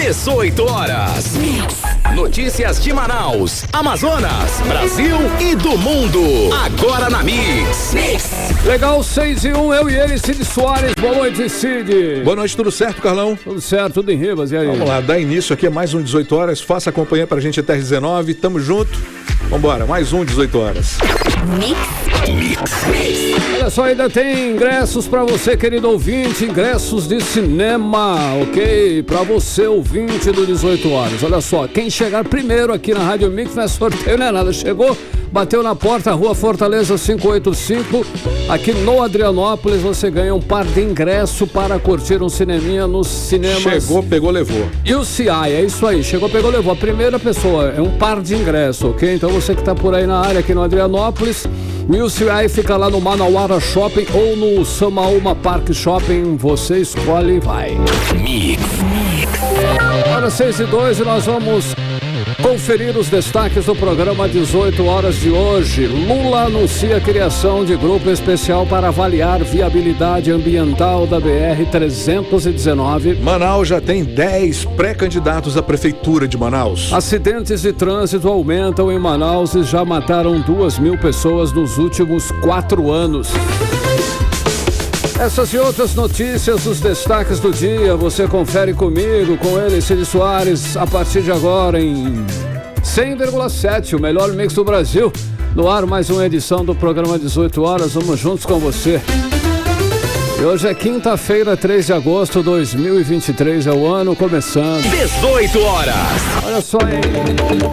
18 horas. Notícias de Manaus, Amazonas, Brasil e do mundo. Agora na Mix. Legal, 6-1, eu e ele, Cid Soares. Boa noite, Cid. Boa noite, tudo certo, Carlão? Tudo certo, tudo em Ribas, e aí? Vamos lá, dá início aqui a mais um 18 horas. Faça a companhia pra gente até às 19. Tamo junto. Vambora, mais um 18 horas. Olha só, ainda tem ingressos pra você, querido ouvinte, ingressos de cinema, ok? Pra você, ouvinte do 18 horas. Olha só, quem chegar primeiro aqui na Rádio Mix não é sorteio, não é nada. Chegou, bateu na porta, Rua Fortaleza 585, aqui no Adrianópolis, você ganha um par de ingresso para curtir um cineminha nos cinemas. Chegou, pegou, levou. E o CI, é isso aí, chegou, pegou, levou. A primeira pessoa é um par de ingresso, ok? Então você que tá por aí na área, aqui no Adrianópolis, o UCI fica lá no Manauara Shopping ou no Samaúma Park Shopping, você escolhe e vai. Agora 6:02 e nós vamos conferir os destaques do programa 18 horas de hoje. Lula anuncia a criação de grupo especial para avaliar viabilidade ambiental da BR-319. Manaus já tem 10 pré-candidatos à Prefeitura de Manaus. Acidentes de trânsito aumentam em Manaus e já mataram 2.000 pessoas nos últimos 4 anos. Essas e outras notícias, os destaques do dia, você confere comigo, com ele, Cid Soares, a partir de agora em 100,7, o melhor mix do Brasil. No ar, mais uma edição do programa 18 horas, vamos juntos com você. E hoje é quinta-feira, 3 de agosto de 2023, é o ano começando. 18 horas. Olha só, hein?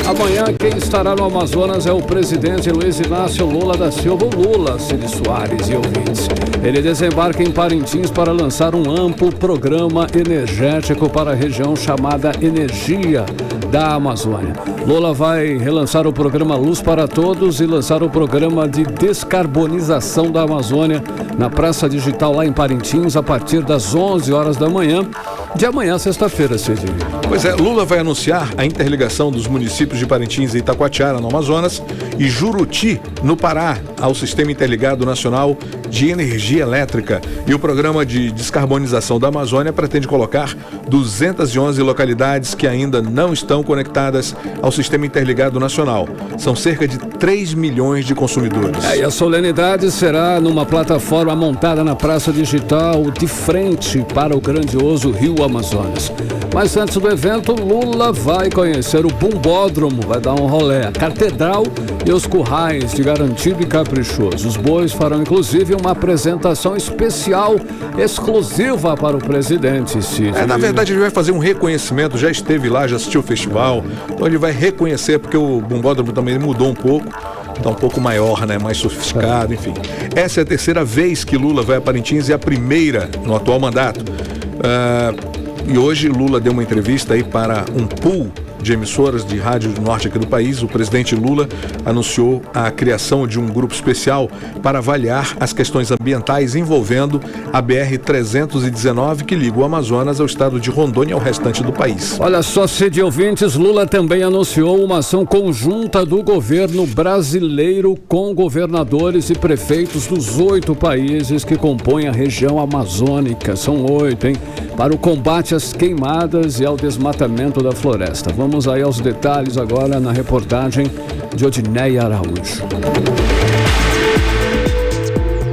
Amanhã quem estará no Amazonas é o presidente Luiz Inácio Lula da Silva, o Lula, Cid Soares e ouvintes. Ele desembarca em Parintins para lançar um amplo programa energético para a região chamada Energia da Amazônia. Lula vai relançar o programa Luz para Todos e lançar o programa de descarbonização da Amazônia na Praça Digital lá em Parintins a partir das 11 horas da manhã de amanhã, sexta-feira, Cid. Pois é, Lula vai anunciar a interligação dos municípios de Parintins e Itacoatiara, no Amazonas, e Juruti, no Pará, ao Sistema Interligado Nacional de Energia Elétrica. E o programa de descarbonização da Amazônia pretende colocar 211 localidades que ainda não estão conectadas ao Sistema Interligado Nacional. São cerca de 3 milhões de consumidores. E a solenidade será numa plataforma montada na Praça Digital, de frente para o grandioso Rio Amazonas. Mas antes do evento, Lula vai conhecer o Bumbódromo, vai dar um rolê, a Catedral e os currais de Garantido e Caprichoso. Os bois farão inclusive uma apresentação especial, exclusiva para o presidente, Cid. Na verdade ele vai fazer um reconhecimento, já esteve lá, já assistiu o festival, então ele vai reconhecer, porque o Bumbódromo também mudou um pouco. Está um pouco maior, né? Mais sofisticado, enfim. Essa é a terceira vez que Lula vai a Parintins e a primeira no atual mandato. E hoje Lula deu uma entrevista aí para um pool de emissoras de rádio do norte aqui do país. O presidente Lula anunciou a criação de um grupo especial para avaliar as questões ambientais envolvendo a BR-319, que liga o Amazonas ao estado de Rondônia e ao restante do país. Olha só, Cid, ouvintes, Lula também anunciou uma ação conjunta do governo brasileiro com governadores e prefeitos dos 8 países que compõem a região amazônica. São 8, hein? Para o combate às queimadas e ao desmatamento da floresta. Vamos aí aos detalhes agora na reportagem de Odineia Araújo.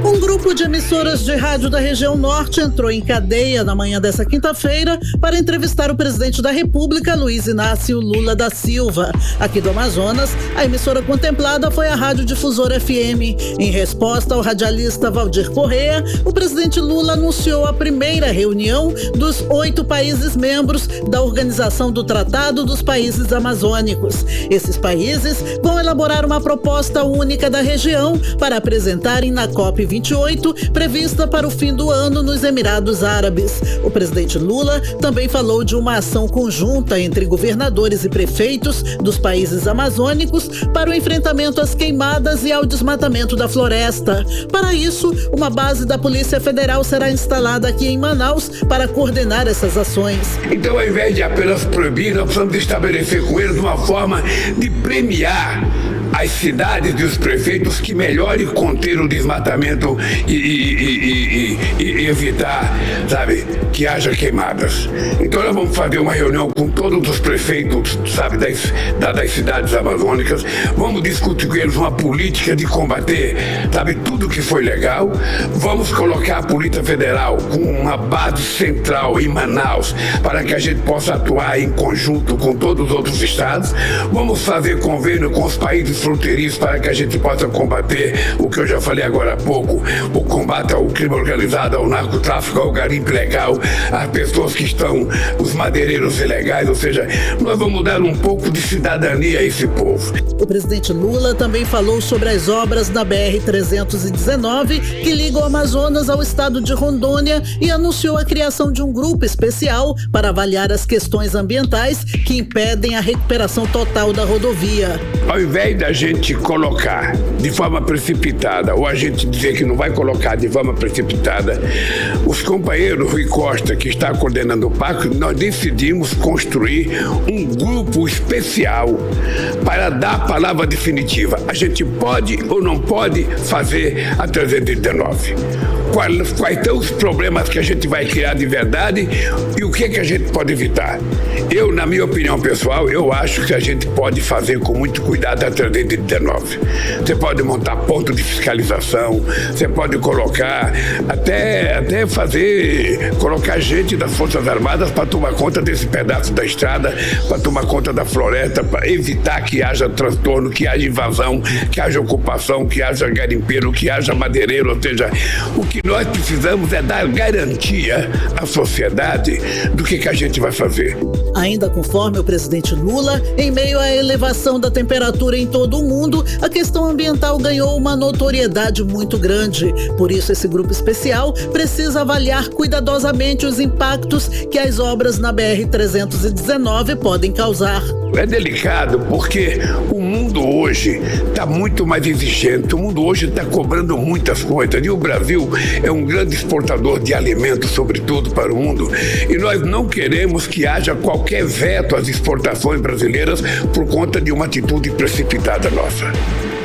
Um grupo de emissoras de rádio da região norte entrou em cadeia na manhã dessa quinta-feira para entrevistar o presidente da República, Luiz Inácio Lula da Silva. Aqui do Amazonas, a emissora contemplada foi a Rádio Difusora FM. Em resposta ao radialista Valdir Correa, o presidente Lula anunciou a primeira reunião dos 8 países membros da Organização do Tratado dos Países Amazônicos. Esses países vão elaborar uma proposta única da região para apresentarem na COP28, prevista para o fim do ano nos Emirados Árabes. O presidente Lula também falou de uma ação conjunta entre governadores e prefeitos dos países amazônicos para o enfrentamento às queimadas e ao desmatamento da floresta. Para isso, uma base da Polícia Federal será instalada aqui em Manaus para coordenar essas ações. Então, ao invés de apenas proibir, nós precisamos estabelecer com eles uma forma de premiar as cidades e os prefeitos que melhorem conter o desmatamento e evitar, sabe, que haja queimadas. Então nós vamos fazer uma reunião com todos os prefeitos, sabe, das cidades amazônicas, vamos discutir com eles uma política de combater, sabe, tudo que foi legal, vamos colocar a Polícia Federal com uma base central em Manaus para que a gente possa atuar em conjunto com todos os outros estados, vamos fazer convênio com os países fronteiriços para que a gente possa combater o que eu já falei agora há pouco, o combate ao crime organizado, ao narcotráfico, ao garimpo ilegal, às pessoas que estão, os madeireiros ilegais, ou seja, nós vamos dar um pouco de cidadania a esse povo. O presidente Lula também falou sobre as obras da BR-319 que ligam o Amazonas ao estado de Rondônia e anunciou a criação de um grupo especial para avaliar as questões ambientais que impedem a recuperação total da rodovia. Ao invés da gente colocar de forma precipitada, ou a gente dizer que não vai colocar de forma precipitada, os companheiros Rui Costa, que está coordenando o pacto, nós decidimos construir um grupo especial para dar a palavra definitiva. A gente pode ou não pode fazer a 319. Quais são os problemas que a gente vai criar de verdade e o que a gente pode evitar? Eu, na minha opinião pessoal, eu acho que a gente pode fazer com muito cuidado a 319. Você pode montar ponto de fiscalização, você pode colocar, até colocar gente das Forças Armadas para tomar conta desse pedaço da estrada, para tomar conta da floresta, para evitar que haja transtorno, que haja invasão, que haja ocupação, que haja garimpeiro, que haja madeireiro, ou seja, o que nós precisamos é dar garantia à sociedade do que a gente vai fazer. Ainda conforme o presidente Lula, em meio à elevação da temperatura em todo o mundo, a questão ambiental ganhou uma notoriedade muito grande. Por isso, esse grupo especial precisa avaliar cuidadosamente os impactos que as obras na BR-319 podem causar. É delicado porque o mundo hoje está muito mais exigente, o mundo hoje está cobrando muitas coisas e o Brasil é um grande exportador de alimentos, sobretudo para o mundo, e nós não queremos que haja qualquer veto às exportações brasileiras por conta de uma atitude precipitada nossa.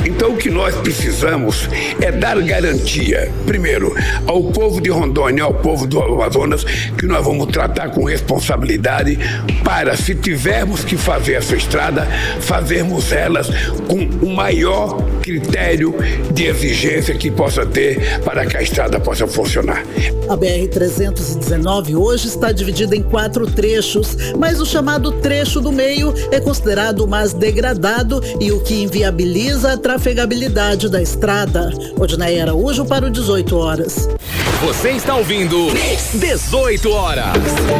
Então o que nós precisamos é dar garantia, primeiro, ao povo de Rondônia, ao povo do Amazonas, que nós vamos tratar com responsabilidade para, se tivermos que fazer essa estrada, fazermos elas com o maior critério de exigência que possa ter para que a estrada possa funcionar. A BR-319 hoje está dividida em 4 trechos, mas o chamado trecho do meio é considerado o mais degradado e o que inviabiliza a trafegabilidade da estrada. Odinaia Araújo para o 18 horas. Você está ouvindo 18 horas.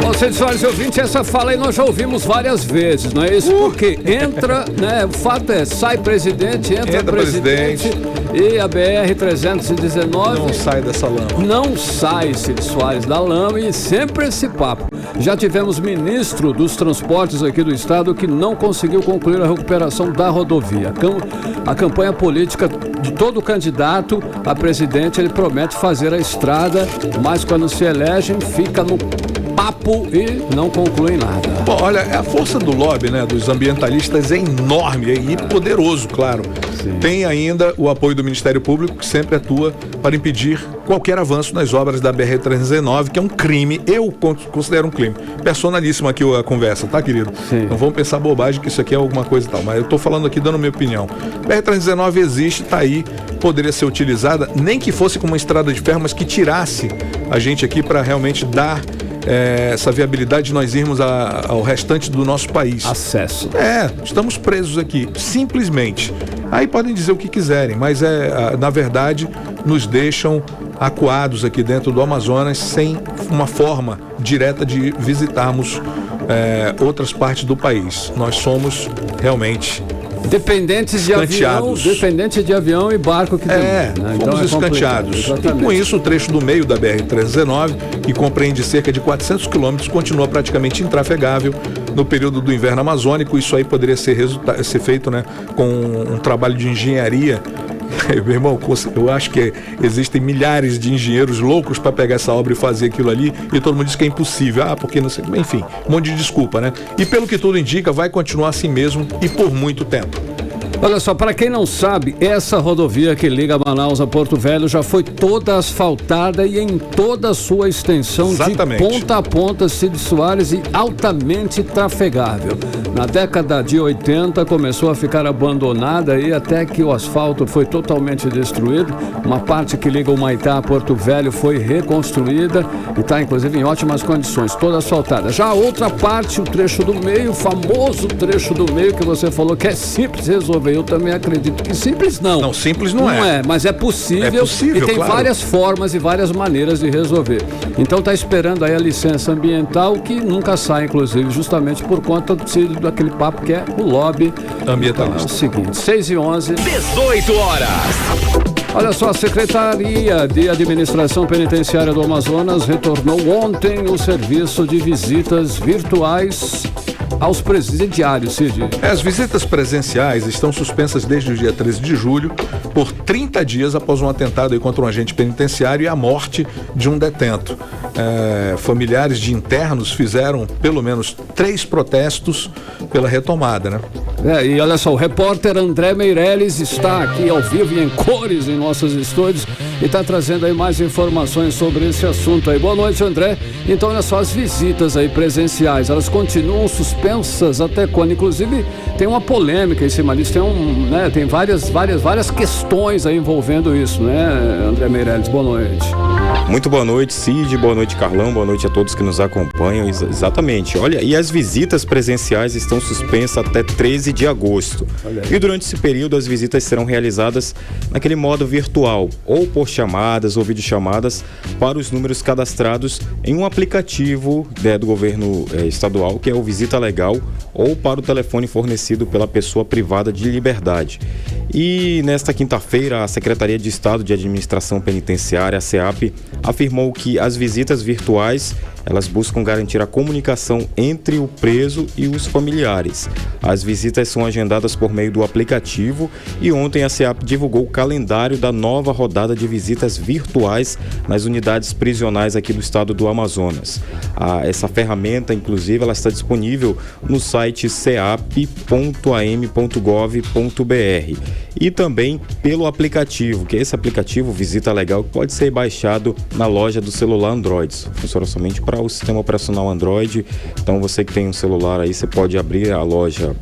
Bom, senhores ouvintes, essa fala aí nós já ouvimos várias vezes, não é isso? Porque entra, né? O fato é, sai presidente, entra presidente e a BR-319 não sai dessa lama. Não sai, Cid Soares, da lama e sempre esse papo. Já tivemos ministro dos transportes aqui do estado que não conseguiu concluir a recuperação da rodovia. A campanha política de todo candidato a presidente, ele promete fazer a estrada, mas quando se elegem, fica no papo e não conclui nada. Bom, olha, a força do lobby, né, dos ambientalistas é enorme e poderoso, claro. Sim. Tem ainda o apoio do Ministério Público, que sempre atua para impedir qualquer avanço nas obras da BR-319, que é um crime, eu considero um crime. Personalíssimo aqui a conversa, tá, querido? Sim. Não vamos pensar bobagem que isso aqui é alguma coisa e tal, mas eu tô falando aqui dando minha opinião. BR-319 existe, tá aí, poderia ser utilizada, nem que fosse com uma estrada de ferro, mas que tirasse a gente aqui para realmente dar essa viabilidade de nós irmos ao restante do nosso país. Acesso. Estamos presos aqui, simplesmente. Aí podem dizer o que quiserem, mas na verdade nos deixam acuados aqui dentro do Amazonas sem uma forma direta de visitarmos outras partes do país. Nós somos realmente dependentes de avião e barco que tem. Fomos então escanteados. E com isso, o trecho do meio da BR-319, que compreende cerca de 400 quilômetros, continua praticamente intrafegável no período do inverno amazônico. Isso aí poderia ser feito, né, com um trabalho de engenharia. Meu irmão, eu acho que existem milhares de engenheiros loucos para pegar essa obra e fazer aquilo ali, e todo mundo diz que é impossível, porque não sei, enfim, um monte de desculpa, né? E pelo que tudo indica, vai continuar assim mesmo e por muito tempo. Olha só, para quem não sabe, essa rodovia que liga Manaus a Porto Velho já foi toda asfaltada e em toda a sua extensão, Exatamente, de ponta a ponta, Cid Soares, e altamente trafegável. Na década de 80 começou a ficar abandonada e até que o asfalto foi totalmente destruído. Uma parte que liga o Maitá a Porto Velho foi reconstruída e está inclusive em ótimas condições, toda asfaltada. Já a outra parte, o trecho do meio, o famoso trecho do meio que você falou que é simples resolver. Eu também acredito que simples não. Não, simples não é. Não é, mas é possível. É possível, e tem claro, várias formas e várias maneiras de resolver. Então tá esperando aí a licença ambiental, que nunca sai, inclusive, justamente por conta daquele papo que é o lobby ambientalista. Então, é o seguinte, 6h11. 18 horas. Olha só, a Secretaria de Administração Penitenciária do Amazonas retornou ontem o serviço de visitas virtuais aos presidiários, Cid. As visitas presenciais estão suspensas desde o dia 13 de julho por 30 dias após um atentado contra um agente penitenciário e a morte de um detento. Familiares de internos fizeram pelo menos 3 protestos pela retomada, né? E olha só, o repórter André Meirelles está aqui ao vivo e em cores em nossos estúdios e está trazendo aí mais informações sobre esse assunto aí. Boa noite, André. Então, olha só, as visitas aí presenciais, elas continuam suspensas até quando? Inclusive, tem uma polêmica em cima disso, tem várias questões aí envolvendo isso, né, André Meirelles? Boa noite. Muito boa noite, Cid, boa noite, Carlão, boa noite a todos que nos acompanham. Exatamente, olha, e as visitas presenciais estão suspensas até 13 de agosto. E durante esse período as visitas serão realizadas naquele modo virtual, ou por chamadas ou videochamadas para os números cadastrados em um aplicativo do governo estadual, que é o Visita Legal, ou para o telefone fornecido pela pessoa privada de liberdade. E nesta quinta-feira, a Secretaria de Estado de Administração Penitenciária, a SEAP, afirmou que as visitas virtuais, elas buscam garantir a comunicação entre o preso e os familiares. As visitas são agendadas por meio do aplicativo e ontem a SEAP divulgou o calendário da nova rodada de visitas virtuais nas unidades prisionais aqui do estado do Amazonas. Essa ferramenta, inclusive, ela está disponível no site ceap.am.gov.br e também pelo aplicativo, que é esse aplicativo Visita Legal, que pode ser baixado na loja do celular Android. Funciona somente para o sistema operacional Android. Então você que tem um celular aí, você pode abrir a loja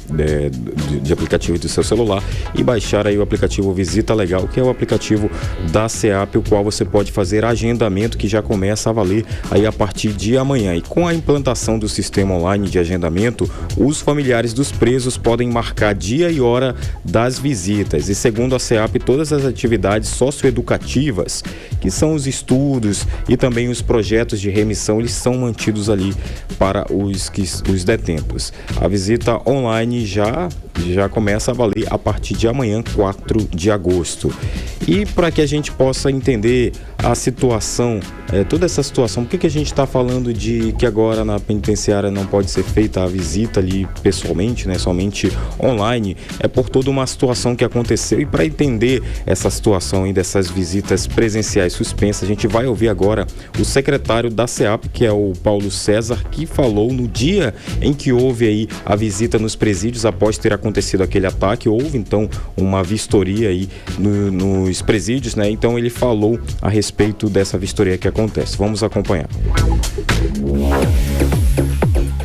de aplicativos do seu celular e baixar aí o aplicativo Visita Legal, que é o aplicativo da SEAP, o qual você pode fazer agendamento, que já começa a valer aí a partir de amanhã. E com a implantação do sistema online de agendamento, os familiares dos presos podem marcar dia e hora das visitas. E segundo a SEAP, todas as atividades socioeducativas, que são os estudos e também os projetos de remissão, eles são mantidos ali para os detentos. A visita online já começa a valer a partir de amanhã, 4 de agosto. E para que a gente possa entender a situação, toda essa situação, por que a gente está falando de que agora na penitenciária não pode ser feita a visita ali pessoalmente, né, somente online, é por toda uma situação que aconteceu. E para entender essa situação aí dessas visitas presenciais suspensas, a gente vai ouvir agora o secretário da SEAP, que é o Paulo César, que falou no dia em que houve aí a visita nos presídios após ter acontecido aquele ataque. Houve então uma vistoria aí nos presídios, né? Então ele falou a respeito dessa vistoria que acontece. Vamos acompanhar.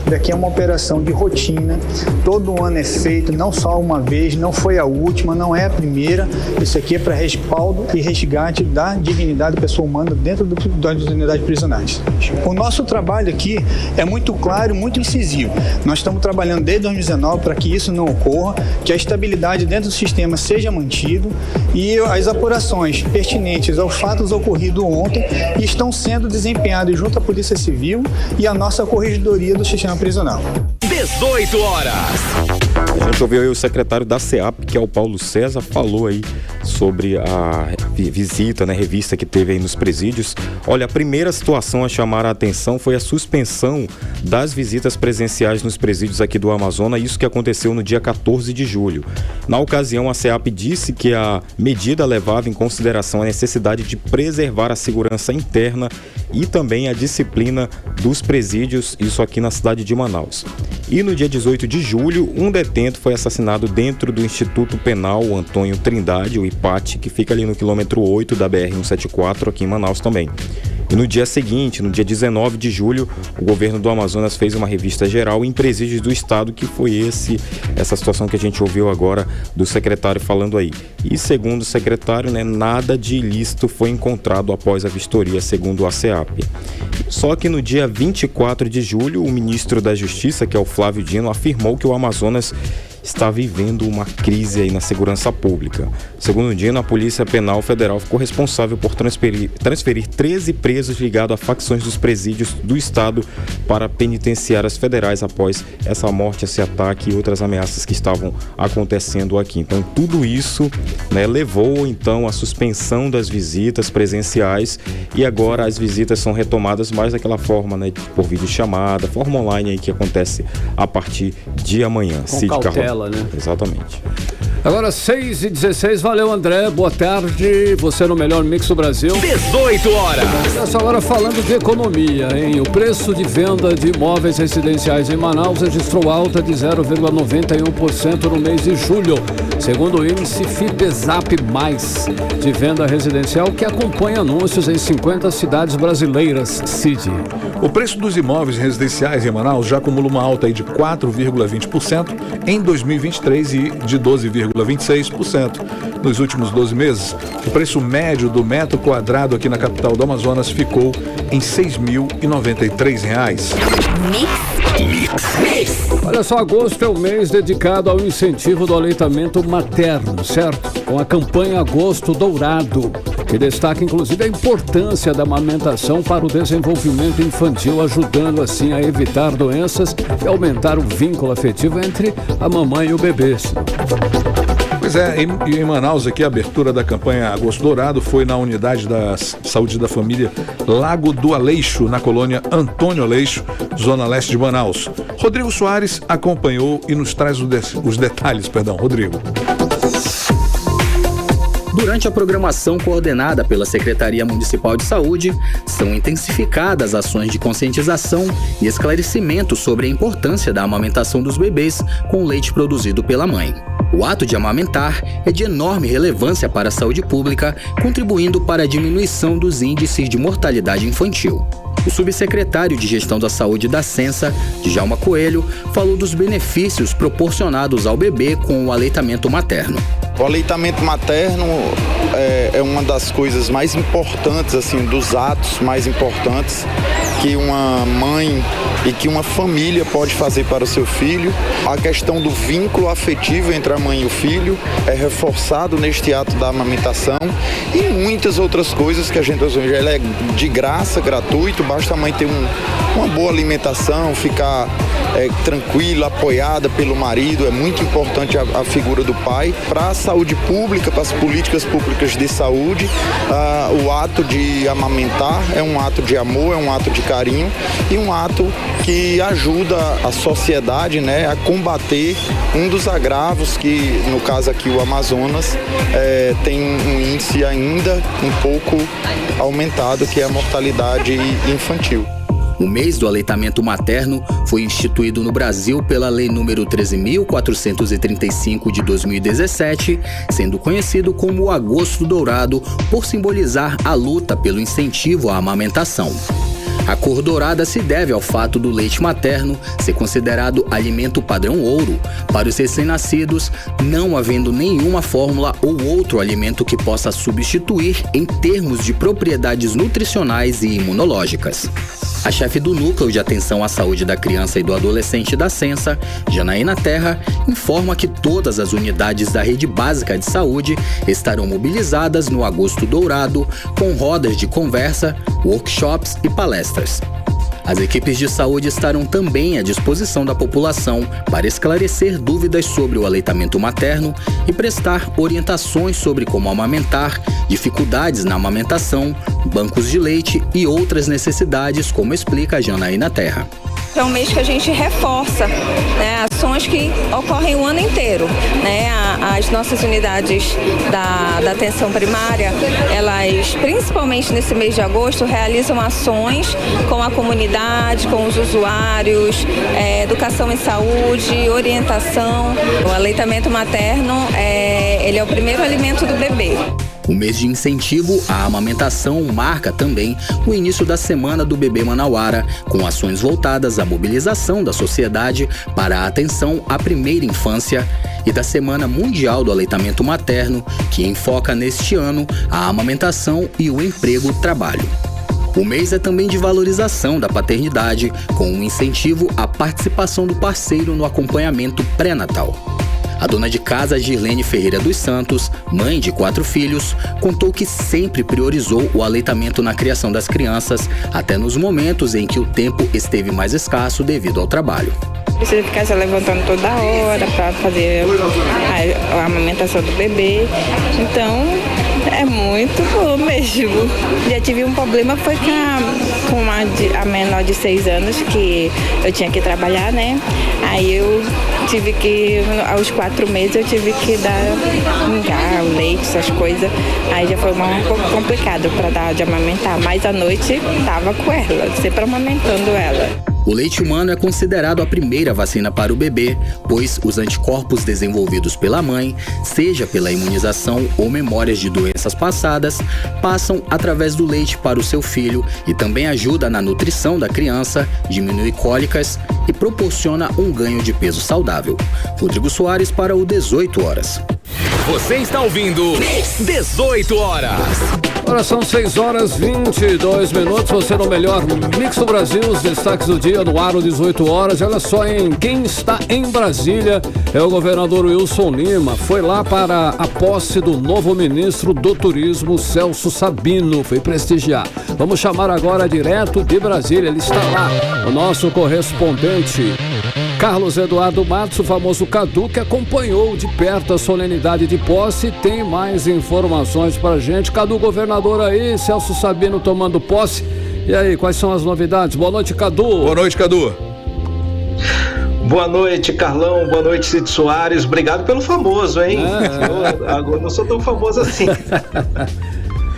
Daqui é uma operação de rotina, todo ano é feito, não só uma vez, não foi a última, não é a primeira. Isso aqui é para respaldo e resgate da dignidade da pessoa humana dentro das unidades prisionais. O nosso trabalho aqui é muito claro, muito incisivo. Nós estamos trabalhando desde 2019 para que isso não ocorra, que a estabilidade dentro do sistema seja mantida e as apurações pertinentes aos fatos ocorridos ontem estão sendo desempenhadas junto à Polícia Civil e à nossa corregedoria do sistema prisional. 18 horas. A gente ouviu aí o secretário da SEAP, que é o Paulo César, falou aí sobre a visita, né, revista que teve aí nos presídios. Olha, a primeira situação a chamar a atenção foi a suspensão das visitas presenciais nos presídios aqui do Amazonas, isso que aconteceu no dia 14 de julho. Na ocasião, a CEAP disse que a medida levava em consideração a necessidade de preservar a segurança interna e também a disciplina dos presídios, isso aqui na cidade de Manaus. E no dia 18 de julho, um detento foi assassinado dentro do Instituto Penal Antônio Trindade, o IPAT, que fica ali no quilômetro 8 da BR-174, aqui em Manaus também. E no dia seguinte, no dia 19 de julho, o governo do Amazonas fez uma revista geral em presídios do estado, que foi essa situação que a gente ouviu agora do secretário falando aí. E segundo o secretário, né, nada de ilícito foi encontrado após a vistoria, segundo a CEAP. Só que no dia 24 de julho, o ministro da Justiça, que é o Flávio Dino, afirmou que o Amazonas está vivendo uma crise aí na segurança pública. Segundo o Dino, a Polícia Penal Federal ficou responsável por transferir 13 presos ligados a facções dos presídios do estado para penitenciárias federais após essa morte, esse ataque e outras ameaças que estavam acontecendo aqui. Então, tudo isso, né, levou então à suspensão das visitas presenciais, e agora as visitas são retomadas mais daquela forma, né, por videochamada, forma online aí que acontece a partir de amanhã. Com cautela, né? Exatamente. Agora 6h16, valeu André, boa tarde, você no melhor mix do Brasil. 18 horas. Nessa hora falando de economia, hein? O preço de venda de imóveis residenciais em Manaus registrou alta de 0,91% no mês de julho, segundo o índice Fipesap+, de venda residencial, que acompanha anúncios em 50 cidades brasileiras. Cid. O preço dos imóveis residenciais em Manaus já acumula uma alta aí de 4,20% em 2023 e de 12,26% nos últimos 12 meses. O preço médio do metro quadrado aqui na capital do Amazonas ficou em R$ 6.093. Olha só, agosto é o mês dedicado ao incentivo do aleitamento materno, certo? Com a campanha Agosto Dourado, que destaca inclusive a importância da amamentação para o desenvolvimento infantil, ajudando assim a evitar doenças e aumentar o vínculo afetivo entre a mamãe e o bebê. Pois é, em Manaus aqui a abertura da campanha Agosto Dourado foi na unidade da saúde da família Lago do Aleixo, na colônia Antônio Aleixo, zona leste de Manaus. Rodrigo Soares acompanhou e nos traz os detalhes, Rodrigo. Durante a programação coordenada pela Secretaria Municipal de Saúde, são intensificadas ações de conscientização e esclarecimento sobre a importância da amamentação dos bebês com leite produzido pela mãe. O ato de amamentar é de enorme relevância para a saúde pública, contribuindo para a diminuição dos índices de mortalidade infantil. O subsecretário de Gestão da Saúde da Sensa, Djalma Coelho, falou dos benefícios proporcionados ao bebê com o aleitamento materno. O aleitamento materno é uma das coisas mais importantes, assim, dos atos mais importantes que uma mãe e que uma família pode fazer para o seu filho. A questão do vínculo afetivo entre a mãe e o filho é reforçado neste ato da amamentação, e muitas outras coisas que a gente usa. Ela é de graça, gratuito, basta a mãe ter uma boa alimentação, ficar tranquila, apoiada pelo marido. É muito importante a figura do pai. Para a saúde pública, para as políticas públicas de saúde, o ato de amamentar é um ato de amor, é um ato de carinho e um ato que ajuda a sociedade, né, a combater um dos agravos que, no caso aqui, o Amazonas tem um índice ainda um pouco aumentado, que é a mortalidade infantil. O mês do aleitamento materno foi instituído no Brasil pela Lei nº 13.435 de 2017, sendo conhecido como o Agosto Dourado por simbolizar a luta pelo incentivo à amamentação. A cor dourada se deve ao fato do leite materno ser considerado alimento padrão ouro para os recém-nascidos, não havendo nenhuma fórmula ou outro alimento que possa substituir em termos de propriedades nutricionais e imunológicas. A chefe do Núcleo de Atenção à Saúde da Criança e do Adolescente da Sensa, Janaína Terra, informa que todas as unidades da Rede Básica de Saúde estarão mobilizadas no Agosto Dourado, com rodas de conversa, workshops e palestras. As equipes de saúde estarão também à disposição da população para esclarecer dúvidas sobre o aleitamento materno e prestar orientações sobre como amamentar, dificuldades na amamentação, bancos de leite e outras necessidades, como explica a Janaína Terra. É um mês que a gente reforça, né, ações que ocorrem o ano inteiro, né? As nossas unidades da atenção primária, elas, principalmente nesse mês de agosto, realizam ações com a comunidade, com os usuários, educação em saúde, orientação. O aleitamento materno, ele é o primeiro alimento do bebê. O mês de incentivo à amamentação marca também o início da Semana do Bebê Manauara, com ações voltadas à mobilização da sociedade para a atenção à primeira infância, e da Semana Mundial do Aleitamento Materno, que enfoca neste ano a amamentação e o emprego-trabalho. O mês é também de valorização da paternidade, com um incentivo à participação do parceiro no acompanhamento pré-natal. A dona de casa Girlene Ferreira dos Santos, mãe de 4 filhos, contou que sempre priorizou o aleitamento na criação das crianças, até nos momentos em que o tempo esteve mais escasso devido ao trabalho. Precisa ficar se levantando toda hora para fazer a amamentação do bebê, então é muito bom mesmo. Já tive um problema, foi com a menor de 6 anos, que eu tinha que trabalhar, né? Aí eu tive que, aos 4 meses, eu tive que dar o leite, essas coisas. Aí já foi um pouco complicado para dar de amamentar, mas à noite tava com ela, sempre amamentando ela. O leite humano é considerado a primeira vacina para o bebê, pois os anticorpos desenvolvidos pela mãe, seja pela imunização ou memórias de doenças passadas, passam através do leite para o seu filho e também ajuda na nutrição da criança, diminui cólicas e proporciona um ganho de peso saudável. Rodrigo Soares para o 18 horas. Você está ouvindo 18 horas. Agora são 6h22. Você no melhor Mix do Brasil, os destaques do dia no ar, 18 horas. Olha só, quem está em Brasília é o governador Wilson Lima. Foi lá para a posse do novo ministro do Turismo, Celso Sabino. Foi prestigiar. Vamos chamar agora direto de Brasília. Ele está lá, o nosso correspondente Carlos Eduardo Matos, o famoso Cadu, que acompanhou de perto a solenidade de posse, tem mais informações pra gente. Cadu, governador aí, Celso Sabino tomando posse. E aí, quais são as novidades? Boa noite, Cadu. Boa noite, Cadu. Boa noite, Carlão. Boa noite, Cid Soares. Obrigado pelo famoso, hein? Eu agora não sou tão famoso assim.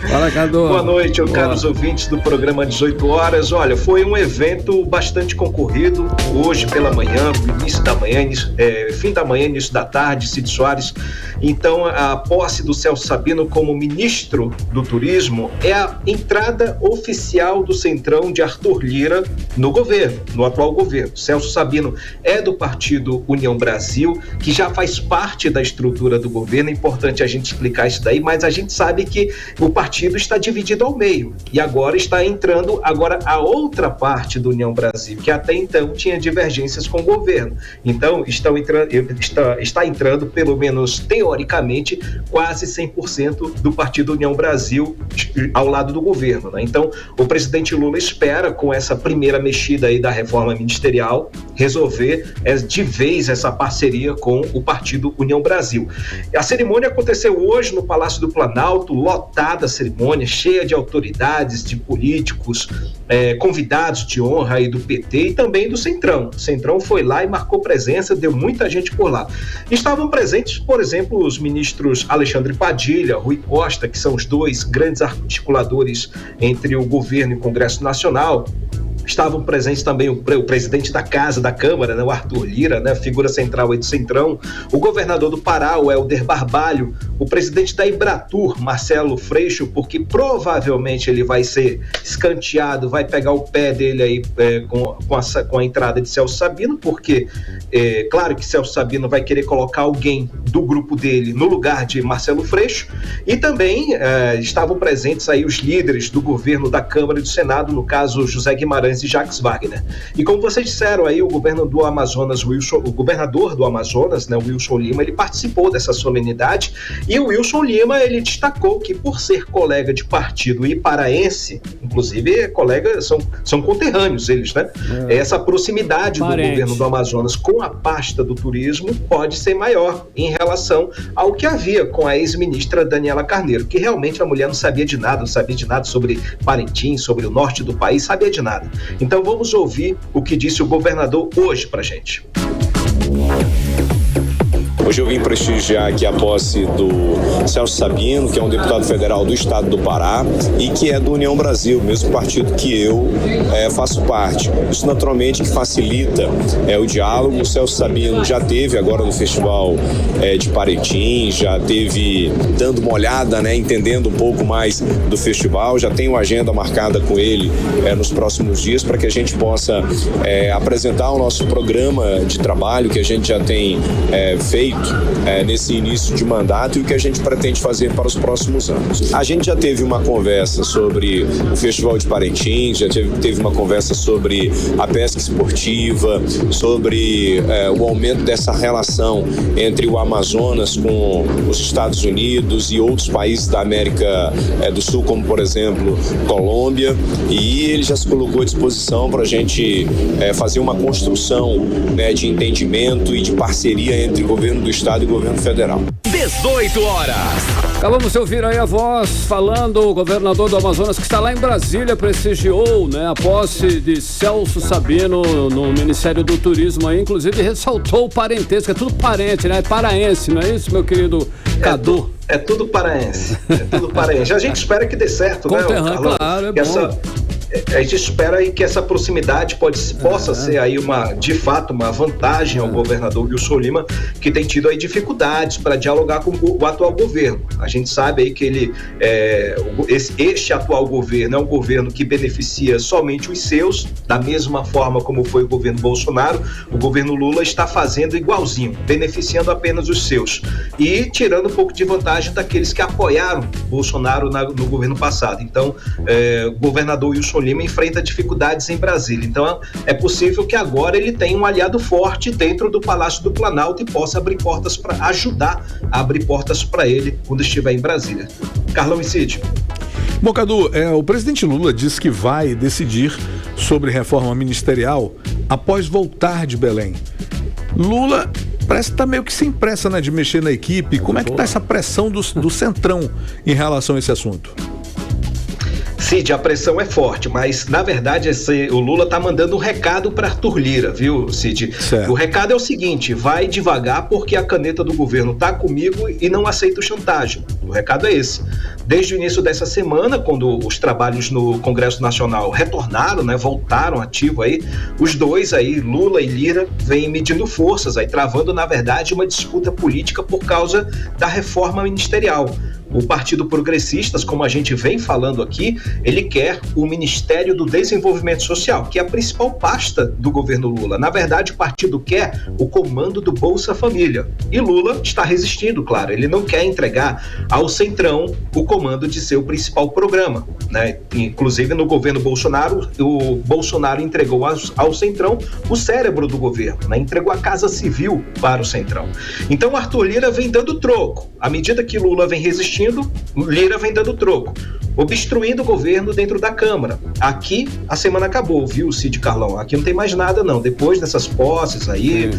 Fala, Cadu. Boa noite, caros ouvintes do programa 18 horas. Olha, foi um evento bastante concorrido hoje pela manhã, início da manhã, fim da manhã, início da tarde, Cid Soares. Então, a posse do Celso Sabino como ministro do Turismo é a entrada oficial do centrão de Arthur Lira no governo, no atual governo. Celso Sabino é do partido União Brasil, que já faz parte da estrutura do governo. É importante a gente explicar isso daí, mas a gente sabe que o partido está dividido ao meio e agora está entrando a outra parte do União Brasil, que até então tinha divergências com o governo. Então está entrando, pelo menos teoricamente, quase 100% do partido União Brasil ao lado do governo, né? Então o presidente Lula espera, com essa primeira mexida aí da reforma ministerial, resolver de vez essa parceria com o partido União Brasil. A cerimônia aconteceu hoje no Palácio do Planalto, lotada a cerimônia, cheia de autoridades, de políticos, convidados de honra aí do PT e também do Centrão. O Centrão foi lá e marcou presença, deu muita gente por lá. Estavam presentes, por exemplo, os ministros Alexandre Padilha, Rui Costa, que são os dois grandes articuladores entre o governo e o Congresso Nacional. Estavam presentes também o presidente da Casa, da Câmara, né, o Arthur Lira, né, figura central aí do Centrão, o governador do Pará, o Helder Barbalho, o presidente da Embratur, Marcelo Freixo, porque provavelmente ele vai ser escanteado, vai pegar o pé dele aí com a entrada de Celso Sabino, porque claro que Celso Sabino vai querer colocar alguém do grupo dele no lugar de Marcelo Freixo, e também estavam presentes aí os líderes do governo da Câmara e do Senado, no caso José Guimarães Magalhães e Jacques Wagner. E como vocês disseram aí, o governador do Amazonas, né, Wilson Lima, ele participou dessa solenidade, e o Wilson Lima, ele destacou que por ser colega de partido e paraense, inclusive são conterrâneos eles, né? Essa proximidade do governo do Amazonas com a pasta do turismo pode ser maior em relação ao que havia com a ex-ministra Daniela Carneiro, que realmente a mulher não sabia de nada sobre Parintins, sobre o norte do país, sabia de nada. Então vamos ouvir o que disse o governador hoje pra gente. Hoje eu vim prestigiar aqui a posse do Celso Sabino, que é um deputado federal do estado do Pará e que é do União Brasil, mesmo partido que eu faço parte. Isso naturalmente que facilita o diálogo. O Celso Sabino já teve agora no festival de Parintins, já teve dando uma olhada, né, entendendo um pouco mais do festival, já tem uma agenda marcada com ele nos próximos dias para que a gente possa apresentar o nosso programa de trabalho que a gente já tem feito nesse início de mandato e o que a gente pretende fazer para os próximos anos. A gente já teve uma conversa sobre o Festival de Parintins, já teve uma conversa sobre a pesca esportiva, sobre o aumento dessa relação entre o Amazonas com os Estados Unidos e outros países da América do Sul, como por exemplo Colômbia, e ele já se colocou à disposição para a gente fazer uma construção, né, de entendimento e de parceria entre o governo do Estado e o governo federal. 18 horas. Acabamos de ouvir aí a voz falando o governador do Amazonas, que está lá em Brasília, prestigiou, né, a posse de Celso Sabino no Ministério do Turismo aí, inclusive ressaltou o parentesco, é tudo parente, né, paraense, não é isso, meu querido Cadu? É tudo paraense, A gente espera que dê certo, né, Carlão? Claro, é bom. A gente espera aí que essa proximidade possa ser aí de fato uma vantagem ao governador Wilson Lima, que tem tido aí dificuldades para dialogar com o atual governo. A gente sabe aí que este atual governo é um governo que beneficia somente os seus, da mesma forma como foi o governo Bolsonaro. O governo Lula está fazendo igualzinho, beneficiando apenas os seus e tirando um pouco de vantagem daqueles que apoiaram Bolsonaro no governo passado. Então, o governador Wilson Lima enfrenta dificuldades em Brasília. Então, é possível que agora ele tenha um aliado forte dentro do Palácio do Planalto e possa ajudar a abrir portas para ele quando estiver em Brasília. Carlão e Cid. Bom, Cadu, o presidente Lula disse que vai decidir sobre reforma ministerial após voltar de Belém. Lula parece que está meio que sem pressa, né, de mexer na equipe. Como é que está essa pressão do Centrão em relação a esse assunto? Cid, a pressão é forte, mas na verdade o Lula tá mandando um recado para Arthur Lira, viu, Cid? Certo. O recado é o seguinte: vai devagar porque a caneta do governo tá comigo e não aceito chantagem. O recado é esse. Desde o início dessa semana, quando os trabalhos no Congresso Nacional retornaram, né, voltaram ativo aí, os dois aí, Lula e Lira, vêm medindo forças aí, travando na verdade uma disputa política por causa da reforma ministerial. O Partido Progressistas, como a gente vem falando aqui, ele quer o Ministério do Desenvolvimento Social, que é a principal pasta do governo Lula. Na verdade, o partido quer o comando do Bolsa Família. E Lula está resistindo, claro. Ele não quer entregar ao Centrão o comando de seu principal programa, né? Inclusive, no governo Bolsonaro, o Bolsonaro entregou ao Centrão o cérebro do governo, né? Entregou a Casa Civil para o Centrão. Então, Arthur Lira vem dando troco. À medida que Lula vem resistindo, Lira vem dando troco, obstruindo o governo dentro da Câmara. Aqui a semana acabou, viu, Cid Carlão? Aqui não tem mais nada não. Depois dessas posses aí,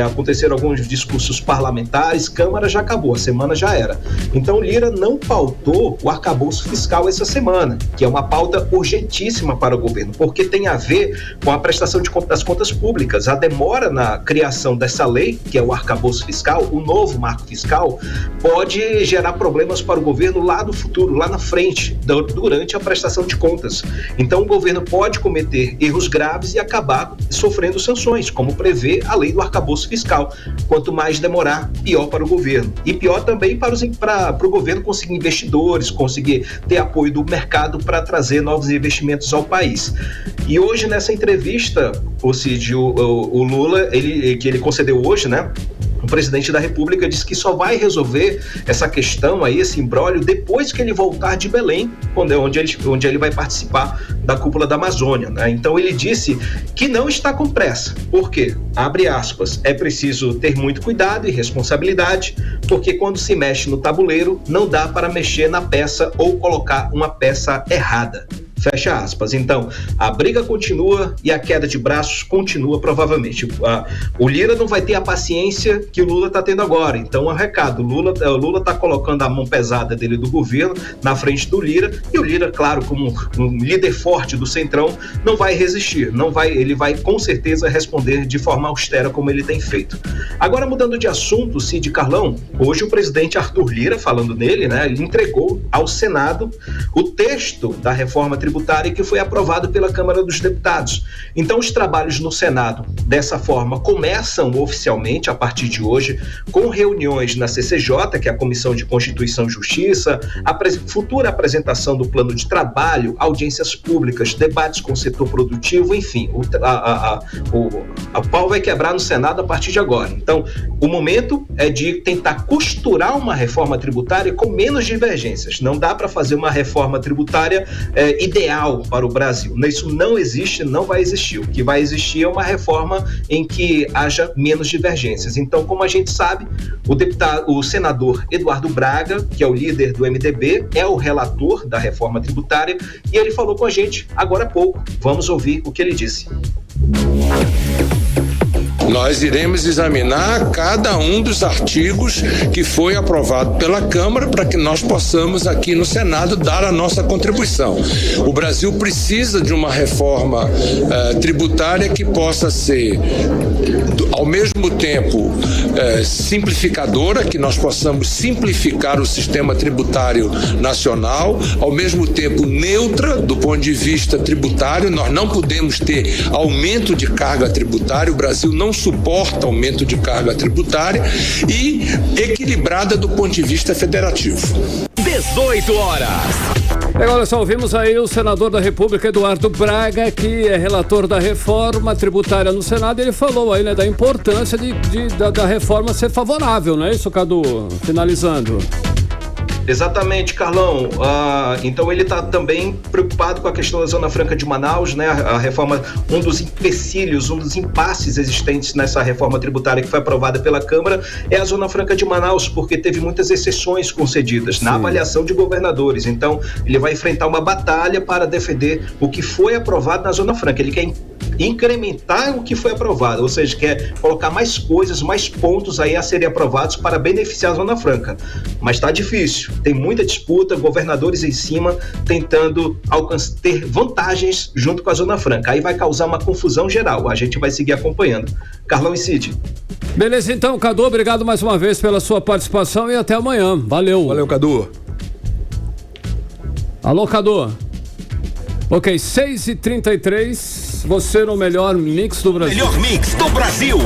aconteceram alguns discursos parlamentares, Câmara já acabou, a semana já era. Então Lira não pautou o arcabouço fiscal essa semana, que é uma pauta urgentíssima para o governo, porque tem a ver com a prestação de conta das contas públicas. A demora na criação dessa lei, que é o arcabouço fiscal, o novo marco fiscal, pode gerar problemas para o governo lá no futuro, lá na frente, durante a prestação de contas. Então o governo pode cometer erros graves e acabar sofrendo sanções, como prevê a lei do arcabouço fiscal. Quanto mais demorar, pior para o governo. E pior também para o governo conseguir investidores, conseguir ter apoio do mercado para trazer novos investimentos ao país. E hoje, nessa entrevista, o Lula, que ele concedeu hoje, né? O presidente da República disse que só vai resolver essa questão aí, esse imbróglio, depois que ele voltar de Belém, onde ele vai participar da cúpula da Amazônia, né? Então ele disse que não está com pressa. Por quê? Abre aspas, é preciso ter muito cuidado e responsabilidade, porque quando se mexe no tabuleiro, não dá para mexer na peça ou colocar uma peça errada. Fecha aspas. Então, a briga continua e a queda de braços continua provavelmente. O Lira não vai ter a paciência que o Lula está tendo agora. Então, é um recado. O Lula está colocando a mão pesada dele do governo na frente do Lira, e o Lira, claro, como um líder forte do Centrão, não vai resistir. Ele vai com certeza responder de forma austera como ele tem feito. Agora, mudando de assunto, Cid Carlão, hoje o presidente Arthur Lira, falando nele, né, ele entregou ao Senado o texto da reforma tributária que foi aprovado pela Câmara dos Deputados. Então, os trabalhos no Senado, dessa forma, começam oficialmente a partir de hoje, com reuniões na CCJ, que é a Comissão de Constituição e Justiça, futura apresentação do plano de trabalho, audiências públicas, debates com o setor produtivo, enfim, o pau vai quebrar no Senado a partir de agora. Então, o momento é de tentar costurar uma reforma tributária com menos divergências. Não dá para fazer uma reforma tributária ideal para o Brasil. Isso não existe, não vai existir. O que vai existir é uma reforma em que haja menos divergências. Então, como a gente sabe, o senador Eduardo Braga, que é o líder do MDB, é o relator da reforma tributária, e ele falou com a gente agora há pouco. Vamos ouvir o que ele disse. Nós iremos examinar cada um dos artigos que foi aprovado pela Câmara para que nós possamos aqui no Senado dar a nossa contribuição. O Brasil precisa de uma reforma tributária que possa ser, ao mesmo tempo, simplificadora, que nós possamos simplificar o sistema tributário nacional, ao mesmo tempo neutra do ponto de vista tributário. Nós não podemos ter aumento de carga tributária, o Brasil não suporta aumento de carga tributária, e equilibrada do ponto de vista federativo. 18 horas. Agora só ouvimos aí o senador da República, Eduardo Braga, que é relator da reforma tributária no Senado. Ele falou aí, né, da importância da reforma ser favorável, não é isso, Cadu? Finalizando. Exatamente, Carlão. Então ele está também preocupado com a questão da Zona Franca de Manaus, né? A reforma, um dos empecilhos, um dos impasses existentes nessa reforma tributária que foi aprovada pela Câmara é a Zona Franca de Manaus, porque teve muitas exceções concedidas na avaliação de governadores. Então ele vai enfrentar uma batalha para defender o que foi aprovado na Zona Franca. Ele quer incrementar o que foi aprovado, ou seja, quer colocar mais coisas, mais pontos aí a serem aprovados para beneficiar a Zona Franca. Mas está difícil, tem muita disputa, governadores em cima tentando ter vantagens junto com a Zona Franca. Aí vai causar uma confusão geral, a gente vai seguir acompanhando. Carlão e Cid. Beleza, então, Cadu, obrigado mais uma vez pela sua participação e até amanhã. Valeu. Valeu, Cadu. Alô, Cadu. Ok, 6h33, você no melhor mix do Brasil. Melhor mix do Brasil.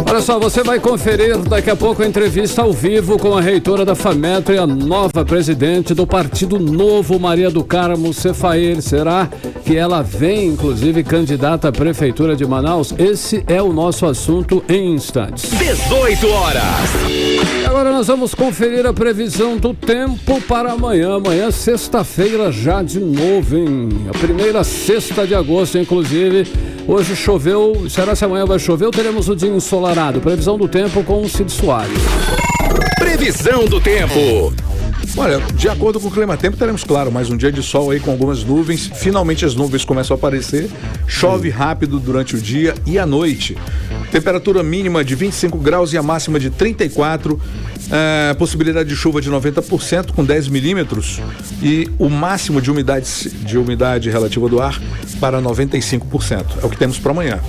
Olha só, você vai conferir daqui a pouco a entrevista ao vivo com a reitora da FAMETRO e a nova presidente do Partido Novo, Maria do Carmo Cefair. Será que ela vem, inclusive, candidata à Prefeitura de Manaus? Esse é o nosso assunto em instantes. 18 horas. Agora nós vamos conferir a previsão do tempo para amanhã. Amanhã, sexta-feira, já de novo, hein? A primeira sexta de agosto, inclusive. Hoje choveu. Será que amanhã vai chover ou teremos o dia ensolarado? Previsão do tempo com o Cid Soares. Previsão do tempo. Olha, de acordo com o clima-tempo, teremos, claro, mais um dia de sol aí com algumas nuvens. Finalmente as nuvens começam a aparecer. Chove rápido durante o dia e à noite. Temperatura mínima de 25 graus e a máxima de 34. Possibilidade de chuva de 90% com 10 milímetros. E o máximo de umidade relativa do ar para 95%. É o que temos para amanhã.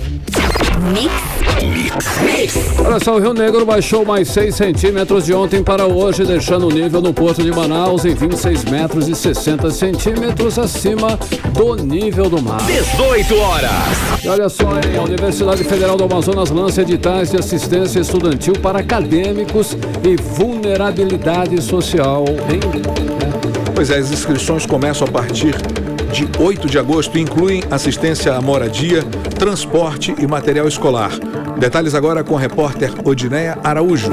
Olha só, o Rio Negro baixou mais 6 centímetros de ontem para hoje, deixando o nível no Porto de Manaus em 26 metros e 60 centímetros acima do nível do mar. 18 horas. E olha só, hein, a Universidade Federal do Amazonas lança editais de assistência estudantil para acadêmicos e vulnerabilidade social. Pois é, as inscrições começam a partir de 8 de agosto incluem assistência à moradia, transporte e material escolar. Detalhes agora com a repórter Odineia Araújo.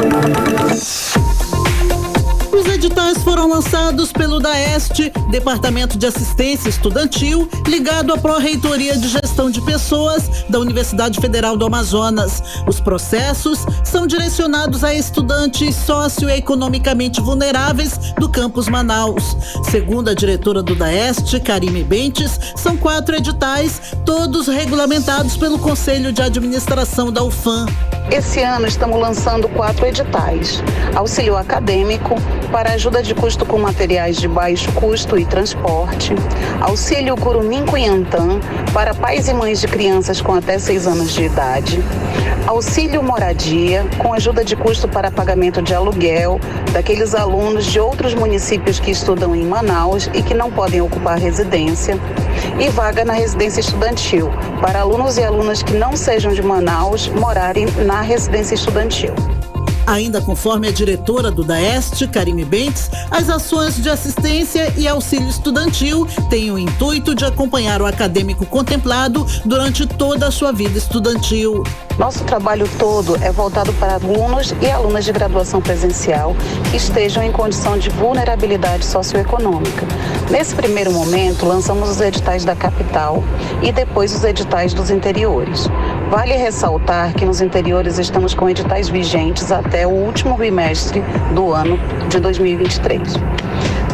Os editais foram lançados pelo DAEST, Departamento de Assistência Estudantil, ligado à Pró-Reitoria de Gestão de Pessoas da Universidade Federal do Amazonas. Os processos são direcionados a estudantes socioeconomicamente vulneráveis do campus Manaus. Segundo a diretora do DAEST, Karime Bentes, são 4 editais, todos regulamentados pelo Conselho de Administração da UFAM. Esse ano estamos lançando 4 editais. Auxílio acadêmico, para ajuda de custo com materiais de baixo custo e transporte. Auxílio Curumim Cunhantã, para pais e mães de crianças com até 6 anos de idade. Auxílio moradia, com ajuda de custo para pagamento de aluguel daqueles alunos de outros municípios que estudam em Manaus e que não podem ocupar residência. E vaga na residência estudantil, para alunos e alunas que não sejam de Manaus morarem na residência estudantil. Ainda conforme a diretora do DAEST, Karime Bentes, as ações de assistência e auxílio estudantil têm o intuito de acompanhar o acadêmico contemplado durante toda a sua vida estudantil. Nosso trabalho todo é voltado para alunos e alunas de graduação presencial que estejam em condição de vulnerabilidade socioeconômica. Nesse primeiro momento, lançamos os editais da capital e depois os editais dos interiores. Vale ressaltar que nos interiores estamos com editais vigentes até o último bimestre do ano de 2023.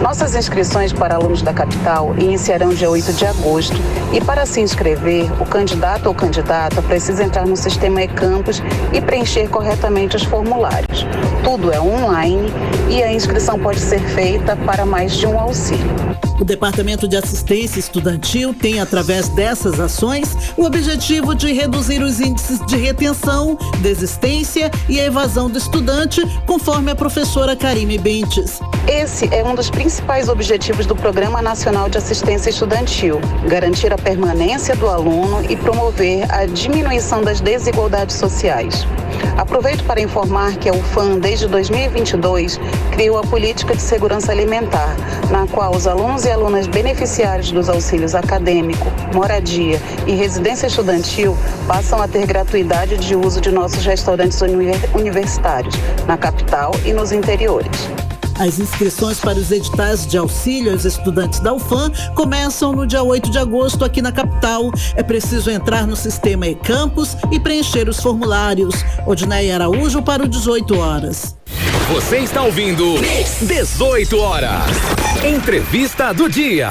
Nossas inscrições para alunos da capital iniciarão dia 8 de agosto e para se inscrever, o candidato ou candidata precisa entrar no sistema e-campus e preencher corretamente os formulários. Tudo é online e a inscrição pode ser feita para mais de um auxílio. O Departamento de Assistência Estudantil tem, através dessas ações, o objetivo de reduzir os índices de retenção, desistência e evasão do estudante, conforme a professora Karime Bentes. Esse é um dos principais objetivos do Programa Nacional de Assistência Estudantil, garantir a permanência do aluno e promover a diminuição das desigualdades sociais. Aproveito para informar que a UFAM, desde 2022, criou a Política de Segurança Alimentar, na qual os alunos e alunas beneficiários dos auxílios acadêmico, moradia e residência estudantil passam a ter gratuidade de uso de nossos restaurantes universitários, na capital e nos interiores. As inscrições para os editais de auxílio aos estudantes da UFAM começam no dia 8 de agosto aqui na capital. É preciso entrar no sistema e-campus e preencher os formulários. Odineia Araújo para o 18 horas. Você está ouvindo 18 horas. Entrevista do dia.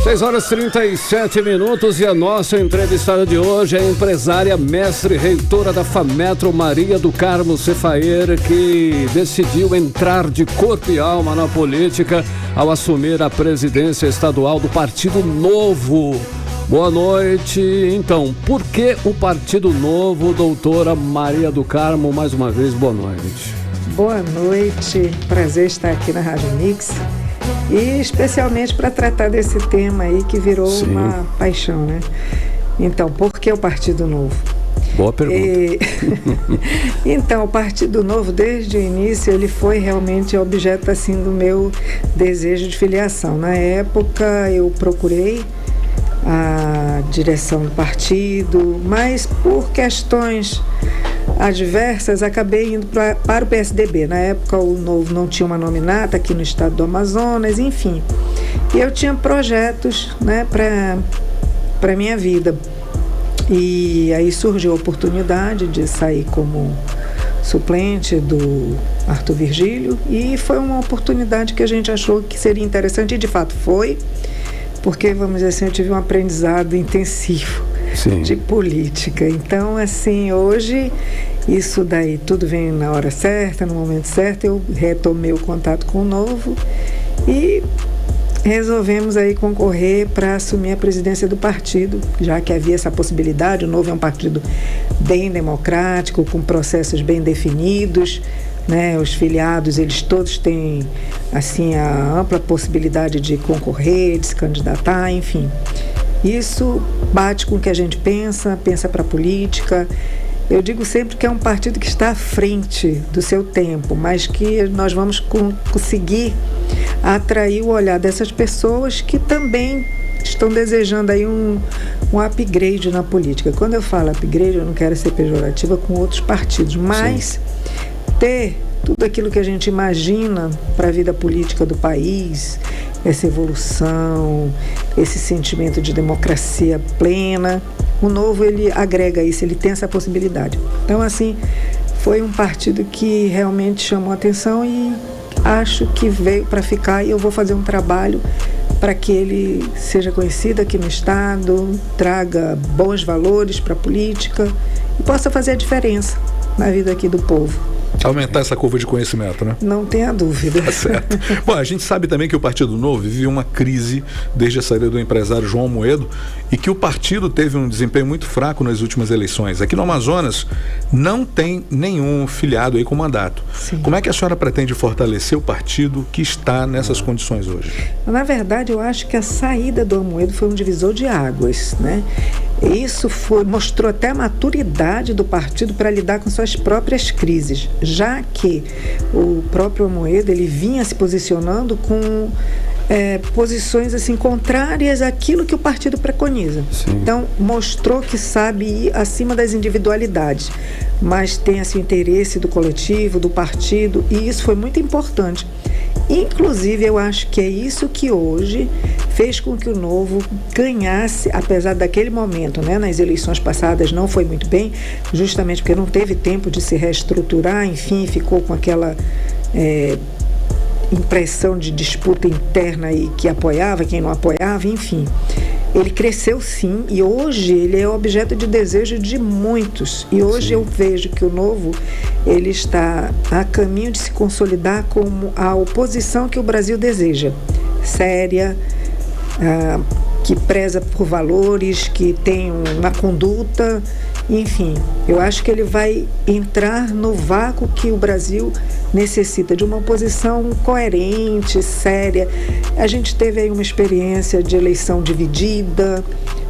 6 horas 37 minutos e a nossa entrevistada de hoje é a empresária, mestre, reitora da FAMetro, Maria do Carmo Cefaeira, que decidiu entrar de corpo e alma na política ao assumir a presidência estadual do Partido Novo. Boa noite. Então, por que o Partido Novo, doutora Maria do Carmo? Mais uma vez, boa noite. Boa noite, prazer estar aqui na Rádio Mix. E especialmente para tratar desse tema aí que virou uma paixão, né? Então, por que o Partido Novo? Boa pergunta. Então, o Partido Novo, desde o início, ele foi realmente objeto assim do meu desejo de filiação. Na época, eu procurei a direção do partido, mas por questões adversas, acabei indo para o PSDB. Na época, o Novo não tinha uma nominata aqui no estado do Amazonas, enfim. E eu tinha projetos, né, para minha vida. E aí surgiu a oportunidade de sair como suplente do Arthur Virgílio e foi uma oportunidade que a gente achou que seria interessante e de fato foi, porque, vamos dizer assim, eu tive um aprendizado intensivo de política. Então, assim, hoje isso daí tudo vem na hora certa, no momento certo. Eu retomei o contato com o Novo e resolvemos aí concorrer para assumir a presidência do partido, já que havia essa possibilidade. O Novo é um partido bem democrático, com processos bem definidos, né? Os filiados, eles todos têm assim a ampla possibilidade de concorrer, de se candidatar, enfim. Isso bate com o que a gente pensa para a política. Eu digo sempre que é um partido que está à frente do seu tempo, mas que nós vamos conseguir atrair o olhar dessas pessoas que também estão desejando aí um upgrade na política. Quando eu falo upgrade, eu não quero ser pejorativa com outros partidos, mas ter tudo aquilo que a gente imagina para a vida política do país, essa evolução, esse sentimento de democracia plena, o Novo, ele agrega isso, ele tem essa possibilidade. Então, assim, foi um partido que realmente chamou a atenção e acho que veio para ficar, e eu vou fazer um trabalho para que ele seja conhecido aqui no Estado, traga bons valores para a política e possa fazer a diferença na vida aqui do povo. Aumentar essa curva de conhecimento, né? Não tenha dúvida. Tá certo. Bom, a gente sabe também que o Partido Novo vive uma crise desde a saída do empresário João Amoedo e que o partido teve um desempenho muito fraco nas últimas eleições. Aqui no Amazonas não tem nenhum filiado aí com mandato. Sim. Como é que a senhora pretende fortalecer o partido que está nessas condições hoje? Na verdade, eu acho que a saída do Amoedo foi um divisor de águas, né? Isso mostrou até a maturidade do partido para lidar com suas próprias crises, já que o próprio Amoedo, ele vinha se posicionando com posições assim contrárias àquilo que o partido preconiza. Sim. Então, mostrou que sabe ir acima das individualidades, mas tem assim, o interesse do coletivo, do partido, e isso foi muito importante. Inclusive, eu acho que é isso que hoje fez com que o Novo ganhasse, apesar daquele momento, né, nas eleições passadas não foi muito bem, justamente porque não teve tempo de se reestruturar, enfim, ficou com aquela impressão de disputa interna e que apoiava, quem não apoiava, enfim. Ele cresceu sim e hoje ele é objeto de desejo de muitos. E hoje sim, eu vejo que o Novo, ele está a caminho de se consolidar como a oposição que o Brasil deseja. Séria, que preza por valores, que tem uma conduta, enfim. Eu acho que ele vai entrar no vácuo que o Brasil necessita, de uma oposição coerente, séria. A gente teve aí uma experiência de eleição dividida,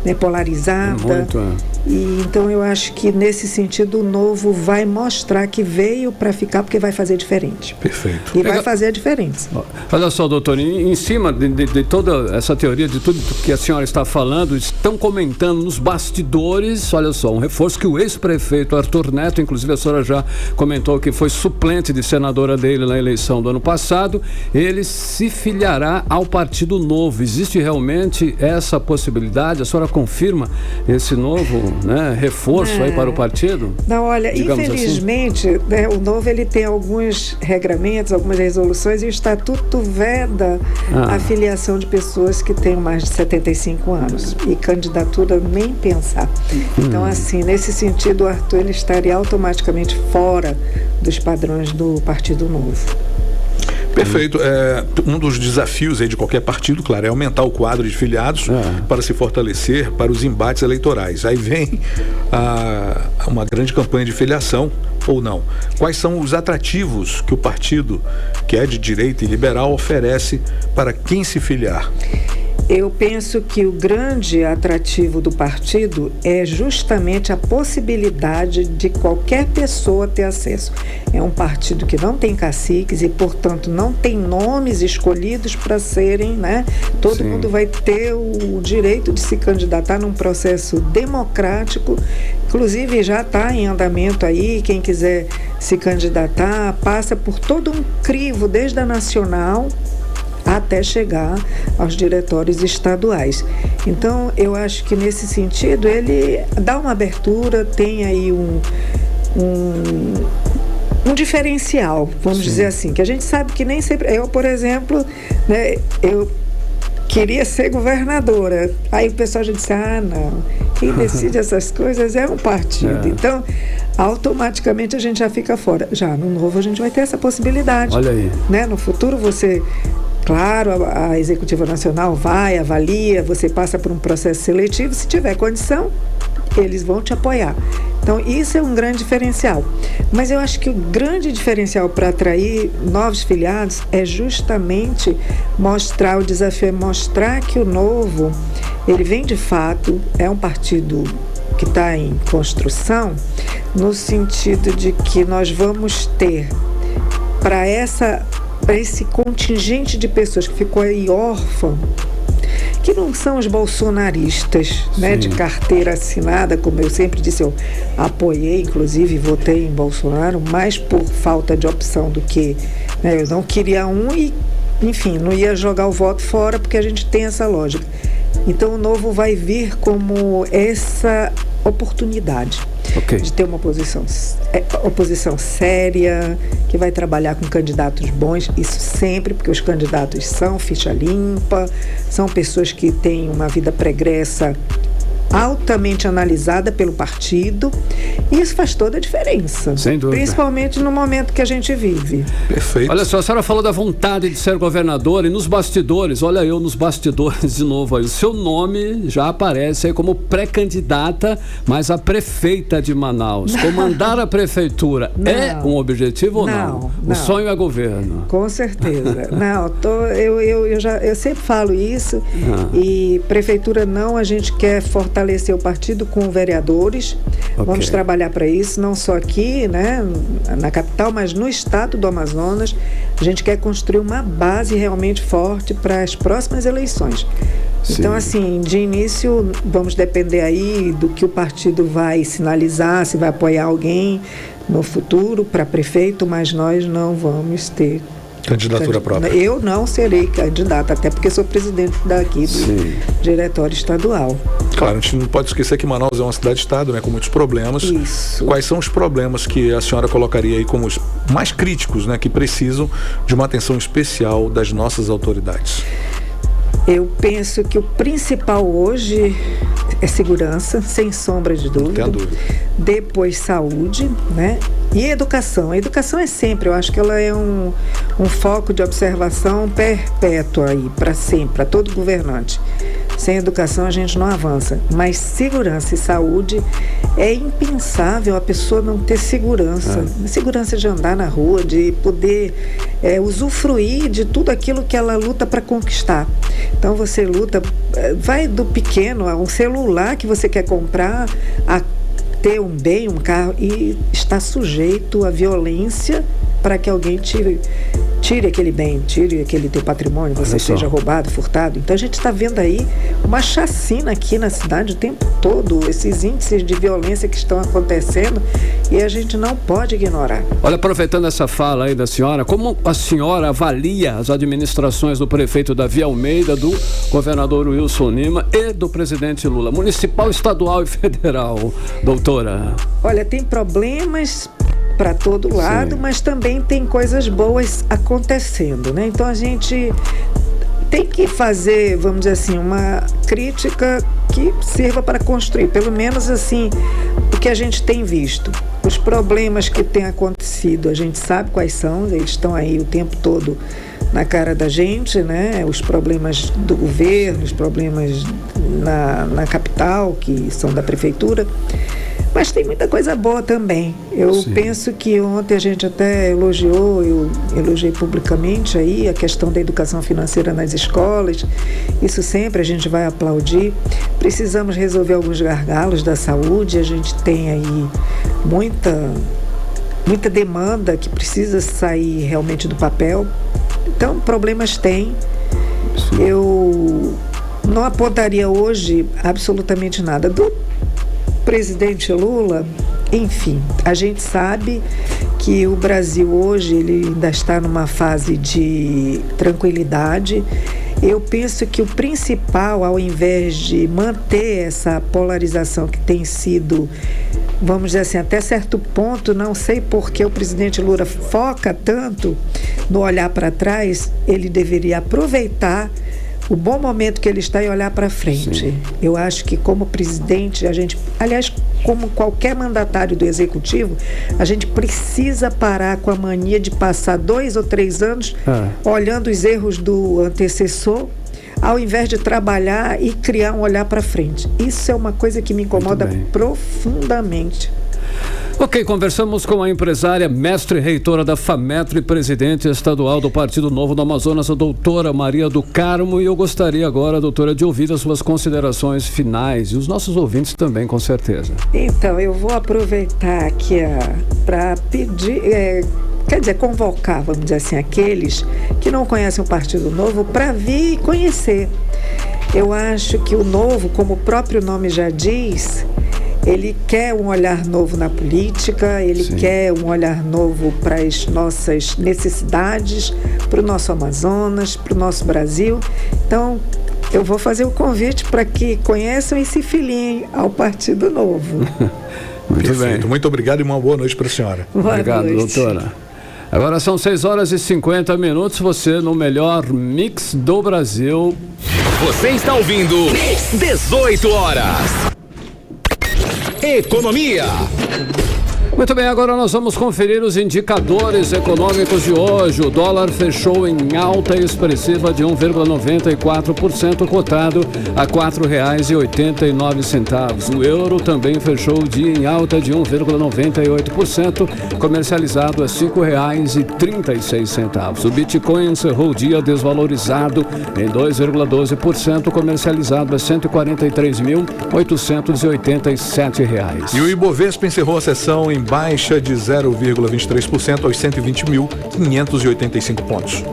né, polarizada. Muito, E então eu acho que nesse sentido o Novo vai mostrar que veio para ficar, porque vai fazer diferente. Perfeito. E vai fazer a diferença. Olha só, doutor, em cima de toda essa teoria, de tudo que a senhora está falando, estão comentando nos bastidores, olha só, um reforço que o ex-prefeito Arthur Neto, inclusive a senhora já comentou que foi suplente de senadora dele na eleição do ano passado, ele se filiará ao Partido Novo. Existe realmente essa possibilidade? A senhora confirma esse novo, né, reforço aí para o partido? Não, olha, infelizmente, assim, né, o Novo ele tem alguns regramentos, algumas resoluções, e o Estatuto veda a filiação de pessoas que tenham mais de 75 anos. E candidatura nem pensar. Então, assim, nesse sentido, o Arthur ele estaria automaticamente fora dos padrões do Partido Novo. Perfeito. Um dos desafios aí de qualquer partido, claro, é aumentar o quadro de filiados para se fortalecer para os embates eleitorais. Aí vem uma grande campanha de filiação ou não. Quais são os atrativos que o partido, que é de direita e liberal, oferece para quem se filiar? Eu penso que o grande atrativo do partido é justamente a possibilidade de qualquer pessoa ter acesso. É um partido que não tem caciques e, portanto, não tem nomes escolhidos para serem, né? Todo mundo vai ter o direito de se candidatar num processo democrático. Inclusive, já está em andamento aí, quem quiser se candidatar, passa por todo um crivo, desde a nacional até chegar aos diretórios estaduais. Então, eu acho que nesse sentido ele dá uma abertura, tem aí um diferencial, vamos dizer assim, que a gente sabe que nem sempre... Eu, por exemplo, né, eu queria ser governadora. Aí o pessoal já disse, não, quem decide essas coisas é um partido. Então, automaticamente a gente já fica fora. Já no Novo a gente vai ter essa possibilidade. Olha aí. Né? No futuro você... Claro, a Executiva Nacional vai, avalia, você passa por um processo seletivo, se tiver condição, eles vão te apoiar. Então, isso é um grande diferencial. Mas eu acho que o grande diferencial para atrair novos filiados é justamente mostrar, o desafio é mostrar que o Novo, ele vem de fato, é um partido que está em construção, no sentido de que nós vamos ter para esse contingente de pessoas que ficou aí órfão, que não são os bolsonaristas, né, de carteira assinada, como eu sempre disse, eu apoiei, inclusive votei em Bolsonaro, mais por falta de opção do que, né, eu não queria um e, enfim, não ia jogar o voto fora, porque a gente tem essa lógica. Então o Novo vai vir como essa oportunidade de ter uma oposição séria, que vai trabalhar com candidatos bons, isso sempre, porque os candidatos são ficha limpa, são pessoas que têm uma vida pregressa altamente analisada pelo partido, e isso faz toda a diferença. Sem dúvida. Principalmente no momento que a gente vive. Perfeito. Olha só, a senhora falou da vontade de ser governadora, e nos bastidores, olha eu nos bastidores de novo aí, o seu nome já aparece aí como pré-candidata, mas a prefeita de Manaus. Comandar a prefeitura é um objetivo ou não? O sonho é governo. Com certeza. Eu sempre falo isso, e prefeitura não, a gente quer fortalecer o partido com vereadores. Vamos trabalhar para isso, não só aqui, né, na capital, mas no estado do Amazonas. A gente quer construir uma base realmente forte para as próximas eleições. Sim. Então, assim, de início, vamos depender aí do que o partido vai sinalizar, se vai apoiar alguém no futuro para prefeito, mas nós não vamos ter candidatura própria. Eu não serei candidata, até porque sou presidente daqui do diretório estadual. Claro, a gente não pode esquecer que Manaus é uma cidade-estado, né, com muitos problemas. Isso. Quais são os problemas que a senhora colocaria aí como os mais críticos, né, que precisam de uma atenção especial das nossas autoridades? Eu penso que o principal hoje é segurança, sem sombra de dúvida. Não tem dúvida. Depois saúde, né? E educação. A educação é sempre, eu acho que ela é um foco de observação perpétuo aí, para sempre, para todo governante. Sem educação a gente não avança. Mas segurança e saúde, é impensável a pessoa não ter segurança. Segurança de andar na rua, de poder usufruir de tudo aquilo que ela luta para conquistar. Então você luta, vai do pequeno a um celular que você quer comprar, a ter um bem, um carro, e está sujeito à violência para que alguém tire aquele bem, tire aquele teu patrimônio, você seja roubado, furtado. Então a gente está vendo aí uma chacina aqui na cidade o tempo todo, esses índices de violência que estão acontecendo, e a gente não pode ignorar. Olha, aproveitando essa fala aí da senhora, como a senhora avalia as administrações do prefeito Davi Almeida, do governador Wilson Lima e do presidente Lula, municipal, estadual e federal, doutora? Olha, tem problemas para todo lado, mas também tem coisas boas acontecendo, né? Então a gente tem que fazer, vamos dizer assim, uma crítica que sirva para construir, pelo menos assim, o que a gente tem visto. Os problemas que têm acontecido, a gente sabe quais são, eles estão aí o tempo todo na cara da gente, né? Os problemas do governo, os problemas na capital, que são da prefeitura. Mas tem muita coisa boa também. Eu penso que ontem a gente até elogiou, eu elogiei publicamente aí a questão da educação financeira nas escolas. Isso sempre a gente vai aplaudir. Precisamos resolver alguns gargalos da saúde. A gente tem aí muita demanda que precisa sair realmente do papel. Então, problemas tem. Eu não apontaria hoje absolutamente nada. Do presidente Lula, enfim, a gente sabe que o Brasil hoje ele ainda está numa fase de tranquilidade. Eu penso que o principal, ao invés de manter essa polarização que tem sido, vamos dizer assim, até certo ponto, não sei por que o presidente Lula foca tanto no olhar para trás, ele deveria aproveitar o bom momento que ele está e olhar para frente. Eu acho que como presidente, a gente, aliás, como qualquer mandatário do executivo, a gente precisa parar com a mania de passar 2 ou 3 anos olhando os erros do antecessor, ao invés de trabalhar e criar um olhar para frente. Isso é uma coisa que me incomoda profundamente. Ok, conversamos com a empresária, mestre e reitora da FAMETRO e presidente estadual do Partido Novo do Amazonas, a doutora Maria do Carmo, e eu gostaria agora, doutora, de ouvir as suas considerações finais, e os nossos ouvintes também, com certeza. Então, eu vou aproveitar aqui para pedir, convocar, vamos dizer assim, aqueles que não conhecem o Partido Novo para vir conhecer. Eu acho que o novo, como o próprio nome já diz, ele quer um olhar novo na política, ele quer um olhar novo para as nossas necessidades, para o nosso Amazonas, para o nosso Brasil. Então, eu vou fazer o convite para que conheçam e se filiem ao Partido Novo. Muito bem. Muito obrigado e uma boa noite para a senhora. Obrigado, doutora. Agora são 6h50, você no melhor mix do Brasil. Você está ouvindo 18 horas. Economia. Muito bem, agora nós vamos conferir os indicadores econômicos de hoje. O dólar fechou em alta expressiva de 1,94%, cotado a R$ 4,89. O euro também fechou o dia em alta de 1,98%, comercializado a R$ 5,36. O Bitcoin encerrou o dia desvalorizado em 2,12%, comercializado a R$ 143.887. E o Ibovespa encerrou a sessão em baixa de 0,23% aos 120.585 pontos.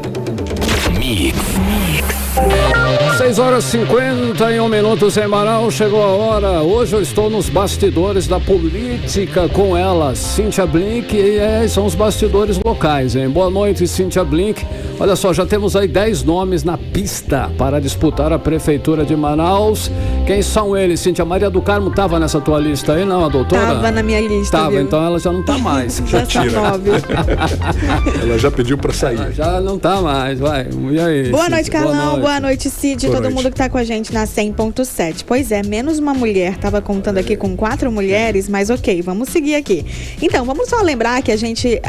6h51 em Manaus, chegou a hora. Hoje eu estou nos bastidores da política com ela, Cíntia Blink, e são os bastidores locais, hein? Boa noite, Cíntia Blink. Olha só, já temos aí 10 nomes na pista para disputar a prefeitura de Manaus. Quem são eles, Cíntia? Maria do Carmo estava nessa tua lista aí, não, a doutora? Estava na minha lista, Estava, viu? então ela já não está mais. Já tira. Ela já pediu para sair. Ela já não está mais, vai. E aí? Boa noite, Carlão. Boa noite, Cid. Boa todo noite. Mundo que está com a gente na 100.7. Pois é, menos uma mulher. Estava contando aqui com 4 mulheres, mas ok, vamos seguir aqui. Então, vamos só lembrar que a gente,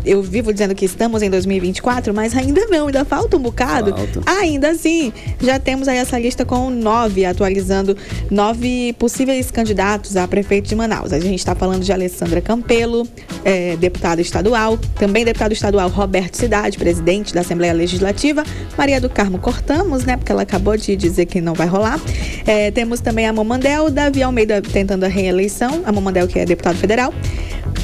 eu vivo dizendo que estamos em 2024, mas ainda não, ainda falta um bocado. Ainda assim, já temos aí essa lista com 9, atualizando 9 possíveis candidatos a prefeito de Manaus. A gente está falando de Alessandra Campelo, deputada estadual, também deputado estadual Roberto Cidade, presidente da Assembleia Legislativa, Maria do Carmo cortamos, né, porque ela acabou de dizer que não vai rolar. Temos também a Mamandel, Davi Almeida tentando a reeleição, a Mamandel que é deputado federal,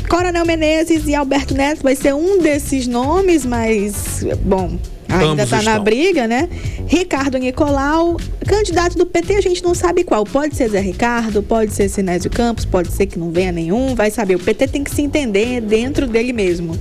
Coronel Menezes e Alberto Neto vai ser um desses nomes, mas, bom, ainda está na briga, né? Ricardo Nicolau, candidato do PT, a gente não sabe qual. Pode ser Zé Ricardo, pode ser Sinésio Campos, pode ser que não venha nenhum, vai saber. O PT tem que se entender dentro dele mesmo.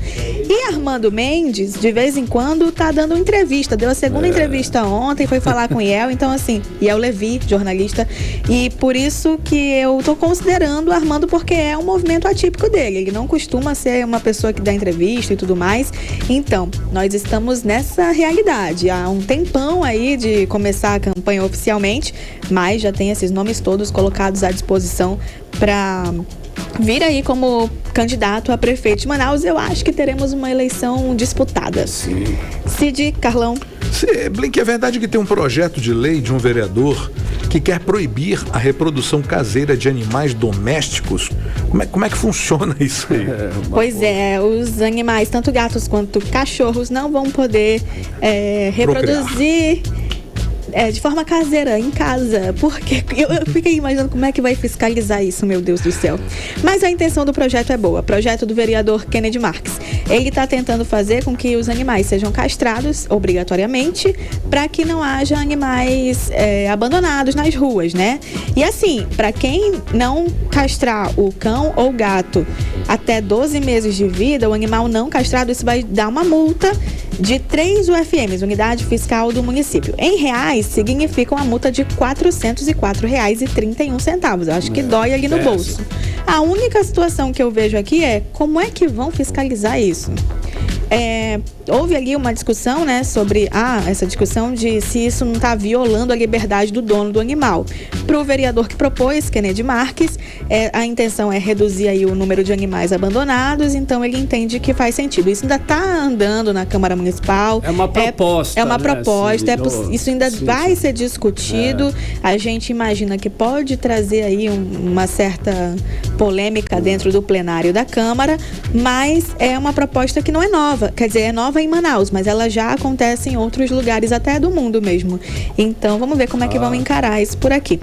E Armando Mendes, de vez em quando, tá dando entrevista. Deu a segunda entrevista ontem, foi falar com Iel. Então, assim, Iel Levi, jornalista. E por isso que eu tô considerando o Armando, porque é um movimento atípico dele. Ele não costuma ser uma pessoa que dá entrevista e tudo mais. Então, nós estamos nessa realidade. Há um tempão aí de começar a campanha oficialmente, mas já tem esses nomes todos colocados à disposição para vir aí como candidato a prefeito de Manaus. Eu acho que teremos uma eleição disputada. Sim. Cid, Carlão. Blink, é verdade que tem um projeto de lei de um vereador que quer proibir a reprodução caseira de animais domésticos? Como é que funciona isso aí? Pois é, os animais, tanto gatos quanto cachorros, não vão poder reproduzir de forma caseira, em casa. Porque eu fiquei imaginando como é que vai fiscalizar isso, meu Deus do céu. Mas a intenção do projeto é boa. Projeto do vereador Kennedy Marques. Ele está tentando fazer com que os animais sejam castrados obrigatoriamente, para que não haja animais abandonados nas ruas, né? E assim, para quem não castrar o cão ou gato até 12 meses de vida, o animal não castrado, isso vai dar uma multa de 3 UFMs, unidade fiscal do município. Em reais, significa uma multa de R$ 404,31. Eu acho que dói ali no bolso. A única situação que eu vejo aqui é como é que vão fiscalizar isso? Houve ali uma discussão, né, sobre essa discussão de se isso não está violando a liberdade do dono do animal. Para o vereador que propôs, Kennedy Marques, a intenção é reduzir aí o número de animais abandonados, então ele entende que faz sentido. Isso ainda está andando na Câmara Municipal. É uma proposta. É uma proposta. Sim, isso ainda vai ser discutido. A gente imagina que pode trazer aí uma certa polêmica dentro do plenário da Câmara, mas é uma proposta que não é nova. Quer dizer, é nova em Manaus, mas ela já acontece em outros lugares até do mundo mesmo. Então, vamos ver como é que vão encarar isso por aqui.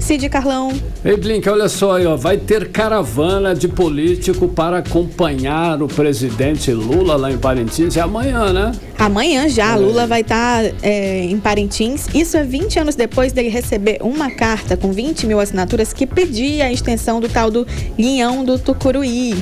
Cid Carlão. Ei, Blink, olha só aí, ó, vai ter caravana de político para acompanhar o presidente Lula lá em Parintins. É amanhã, né? Amanhã já, Lula vai estar em Parintins. Isso é 20 anos depois dele receber uma carta com 20 mil assinaturas que pedia a extensão do tal do linhão do Tucuruí.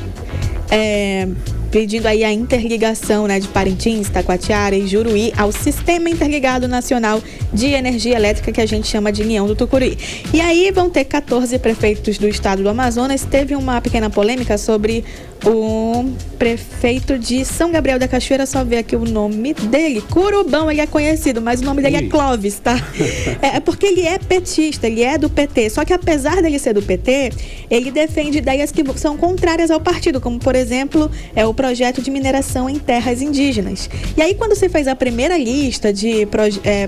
Pedindo aí a interligação, né, de Parintins, Taquatiara e Juruí ao Sistema Interligado Nacional de Energia Elétrica, que a gente chama de Linhão do Tucuruí. E aí vão ter 14 prefeitos do estado do Amazonas. Teve uma pequena polêmica sobre o prefeito de São Gabriel da Cachoeira, só ver aqui o nome dele. Curubão, ele é conhecido, mas o nome dele é Clóvis, tá? É porque ele é petista, ele é do PT. Só que apesar dele ser do PT, ele defende ideias que são contrárias ao partido, como, por exemplo, o projeto de mineração em terras indígenas. E aí, quando se fez a primeira lista de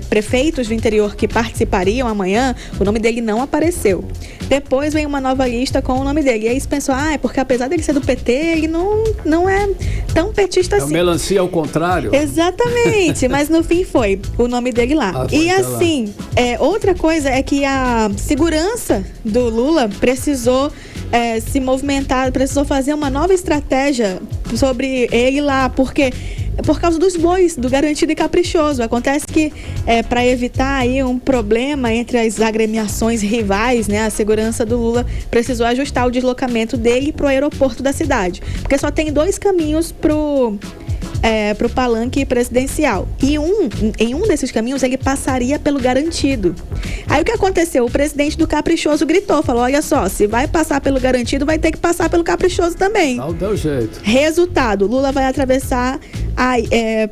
prefeitos do interior que participariam amanhã, o nome dele não apareceu. Depois vem uma nova lista com o nome dele. E aí se pensou, é porque apesar dele ser do PT, ele não é tão petista assim. É melancia ao contrário. Exatamente, mas no fim foi o nome dele lá. E assim, outra coisa é que a segurança do Lula precisou se movimentar, precisou fazer uma nova estratégia sobre ele lá, porque por causa dos bois, do Garantido e Caprichoso. Acontece que, para evitar aí um problema entre as agremiações rivais, né, a segurança do Lula precisou ajustar o deslocamento dele pro aeroporto da cidade. Porque só tem 2 caminhos pro palanque presidencial. E em um desses caminhos ele passaria pelo Garantido. Aí o que aconteceu? O presidente do Caprichoso gritou, falou, olha só, se vai passar pelo Garantido, vai ter que passar pelo Caprichoso também. Não deu jeito. Resultado, Lula vai atravessar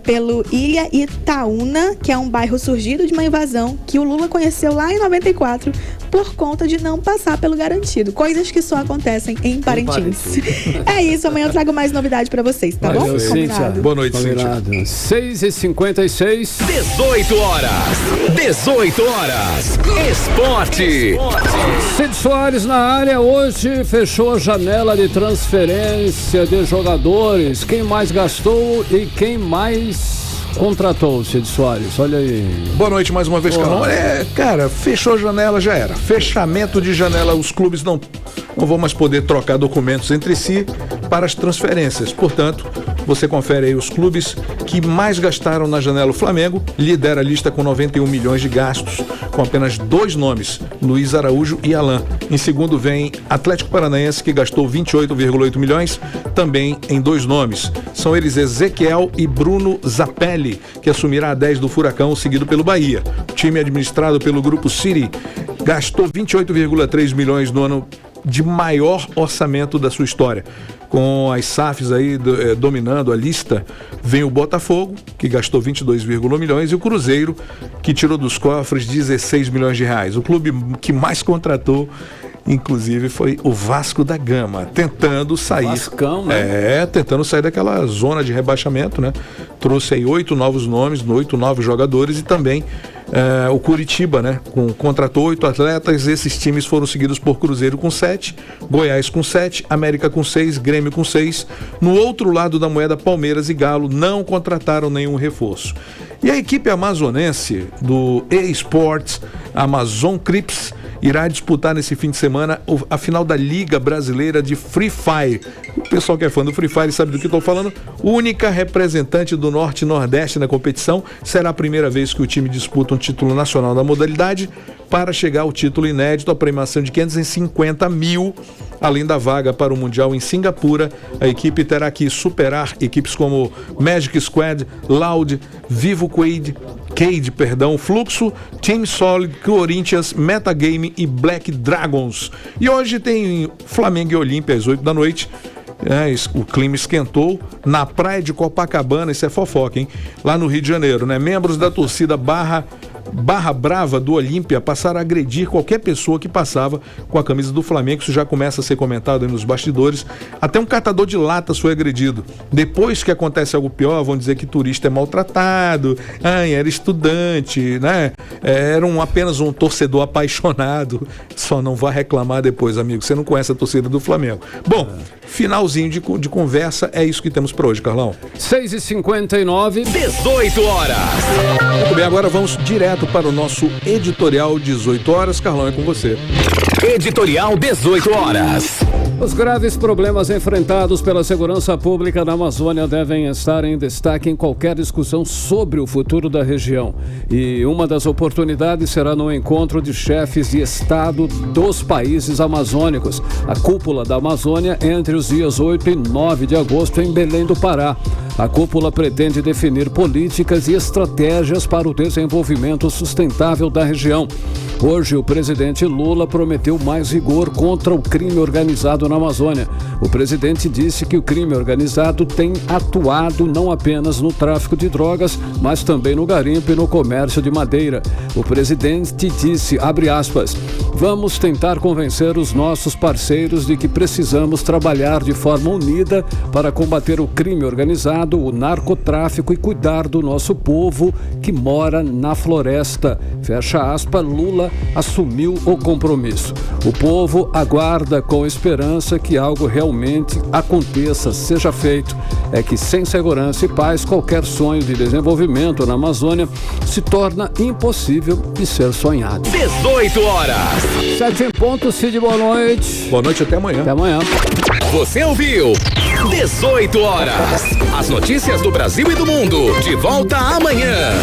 pelo Ilha Itaúna, que é um bairro surgido de uma invasão que o Lula conheceu lá em 94 por conta de não passar pelo Garantido. Coisas que só acontecem em Parintins. É isso, amanhã eu trago mais novidade pra vocês, tá bom? Cíntia. Boa noite, Cíntia. 6h56. 18 horas. 18 horas. Esporte. Cid Soares na área. Hoje fechou a janela de transferência de jogadores. Quem mais gastou e quem mais contratou, Cid Soares? Olha aí. Boa noite mais uma vez, Carlão. Cara, fechou a janela, já era. Fechamento de janela, os clubes não vão mais poder trocar documentos entre si para as transferências. Portanto, você confere aí os clubes que mais gastaram na janela. O Flamengo lidera a lista com 91 milhões de gastos, com apenas 2 nomes, Luiz Araújo e Alain. Em segundo vem Atlético Paranaense, que gastou 28,8 milhões, também em 2 nomes. São eles Ezequiel e Bruno Zapelli, que assumirá a 10 do Furacão, seguido pelo Bahia. O time administrado pelo Grupo City gastou 28,3 milhões no ano de maior orçamento da sua história. Com as SAFs aí dominando a lista, vem o Botafogo, que gastou 22,1 milhões, e o Cruzeiro, que tirou dos cofres 16 milhões de reais. O clube que mais contratou, inclusive, foi o Vasco da Gama, tentando sair. Vascão, né? Tentando sair daquela zona de rebaixamento, né? Trouxe aí 8 novos nomes, 8 novos jogadores, e também o Curitiba, né? Contratou 8 atletas. Esses times foram seguidos por Cruzeiro com 7, Goiás com 7, América com 6, Grêmio com 6. No outro lado da moeda, Palmeiras e Galo não contrataram nenhum reforço. E a equipe amazonense do eSports, Amazon Crips, irá disputar nesse fim de semana a final da Liga Brasileira de Free Fire. O pessoal que é fã do Free Fire sabe do que estou falando. Única representante do Norte e Nordeste na competição. Será a primeira vez que o time disputa um título nacional da modalidade. Para chegar ao título inédito, a premiação de 550 mil, além da vaga para o Mundial em Singapura. A equipe terá que superar equipes como Magic Squad, Loud, Vivo Cade, Fluxo, Team Solid, Corinthians, Metagame e Black Dragons. E hoje tem Flamengo e Olímpia às 8 da noite. O clima esquentou na praia de Copacabana, isso é fofoca, hein? Lá no Rio de Janeiro, né? Membros da torcida Barra Brava do Olímpia passaram a agredir qualquer pessoa que passava com a camisa do Flamengo. Isso já começa a ser comentado aí nos bastidores. Até um catador de latas foi agredido. Depois que acontece algo pior, vão dizer que turista é maltratado, era estudante, né? Era apenas um torcedor apaixonado. Só não vá reclamar depois, amigo. Você não conhece a torcida do Flamengo. Bom, finalzinho de conversa, é isso que temos para hoje, Carlão. 6h59. 18 horas. Muito bem, agora vamos direto direto para o nosso editorial 18 horas. Carlão, é com você. Editorial 18 horas. Os graves problemas enfrentados pela segurança pública na Amazônia devem estar em destaque em qualquer discussão sobre o futuro da região. E uma das oportunidades será no encontro de chefes de Estado dos países amazônicos, a Cúpula da Amazônia, entre os dias 8 e 9 de agosto em Belém do Pará. A cúpula pretende definir políticas e estratégias para o desenvolvimento sustentável da região. Hoje, o presidente Lula prometeu mais rigor contra o crime organizado na Amazônia. O presidente disse que o crime organizado tem atuado não apenas no tráfico de drogas, mas também no garimpo e no comércio de madeira. O presidente disse, abre aspas, vamos tentar convencer os nossos parceiros de que precisamos trabalhar de forma unida para combater o crime organizado, o narcotráfico e cuidar do nosso povo que mora na floresta. Fecha aspas, Lula assumiu o compromisso. O povo aguarda com esperança que algo realmente aconteça, seja feito. É que sem segurança e paz, qualquer sonho de desenvolvimento na Amazônia se torna impossível de ser sonhado. 18 horas. 7 em ponto, Cid, boa noite. Boa noite, até amanhã. Até amanhã. Você ouviu 18 horas. As notícias do Brasil e do mundo. De volta amanhã.